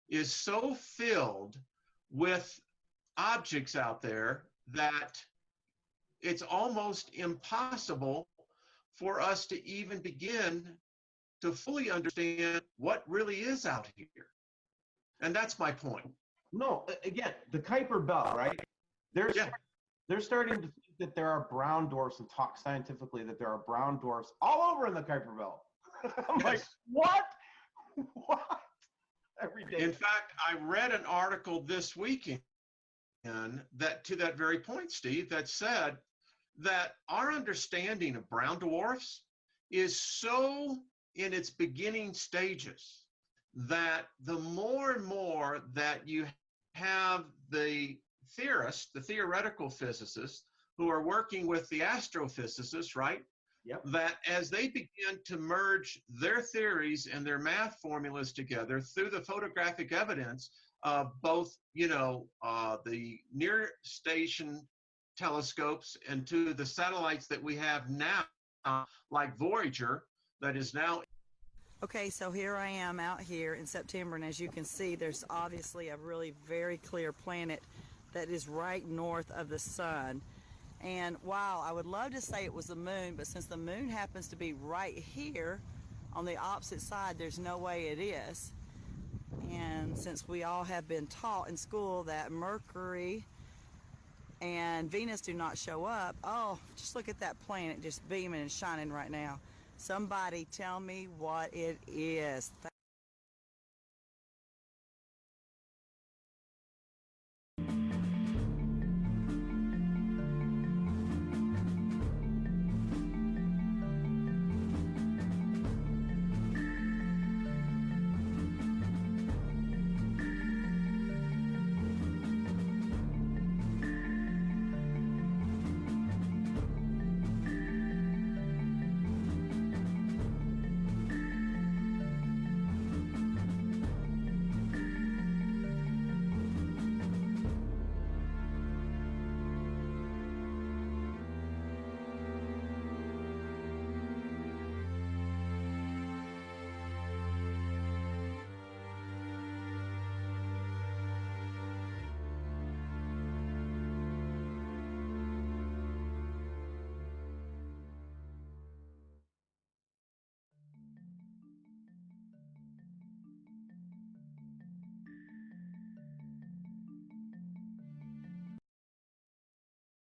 is so filled with objects out there that it's almost impossible for us to even begin to fully understand what really is out here. And that's my point. No, again, the Kuiper Belt, right? They're starting to think that there are brown dwarfs and talk scientifically that there are brown dwarfs all over in the Kuiper Belt. I'm like, what? What? Every day. In fact, I read an article this weekend that to that very point, Steve, that said that our understanding of brown dwarfs is so in its beginning stages that the more and more that you have the theorists, the theoretical physicists who are working with the astrophysicists, right? Yep. That as they begin to merge their theories and their math formulas together through the photographic evidence of both, the near station telescopes and to the satellites that we have now, like Voyager, that is now. Okay, so here I am out here in September, and as you can see, there's obviously a really very clear planet that is right north of the sun. And wow, I would love to say it was the moon, but since the moon happens to be right here on the opposite side, there's no way it is. And since we all have been taught in school that Mercury and Venus do not show up, oh, just look at that planet just beaming and shining right now. Somebody tell me what it is.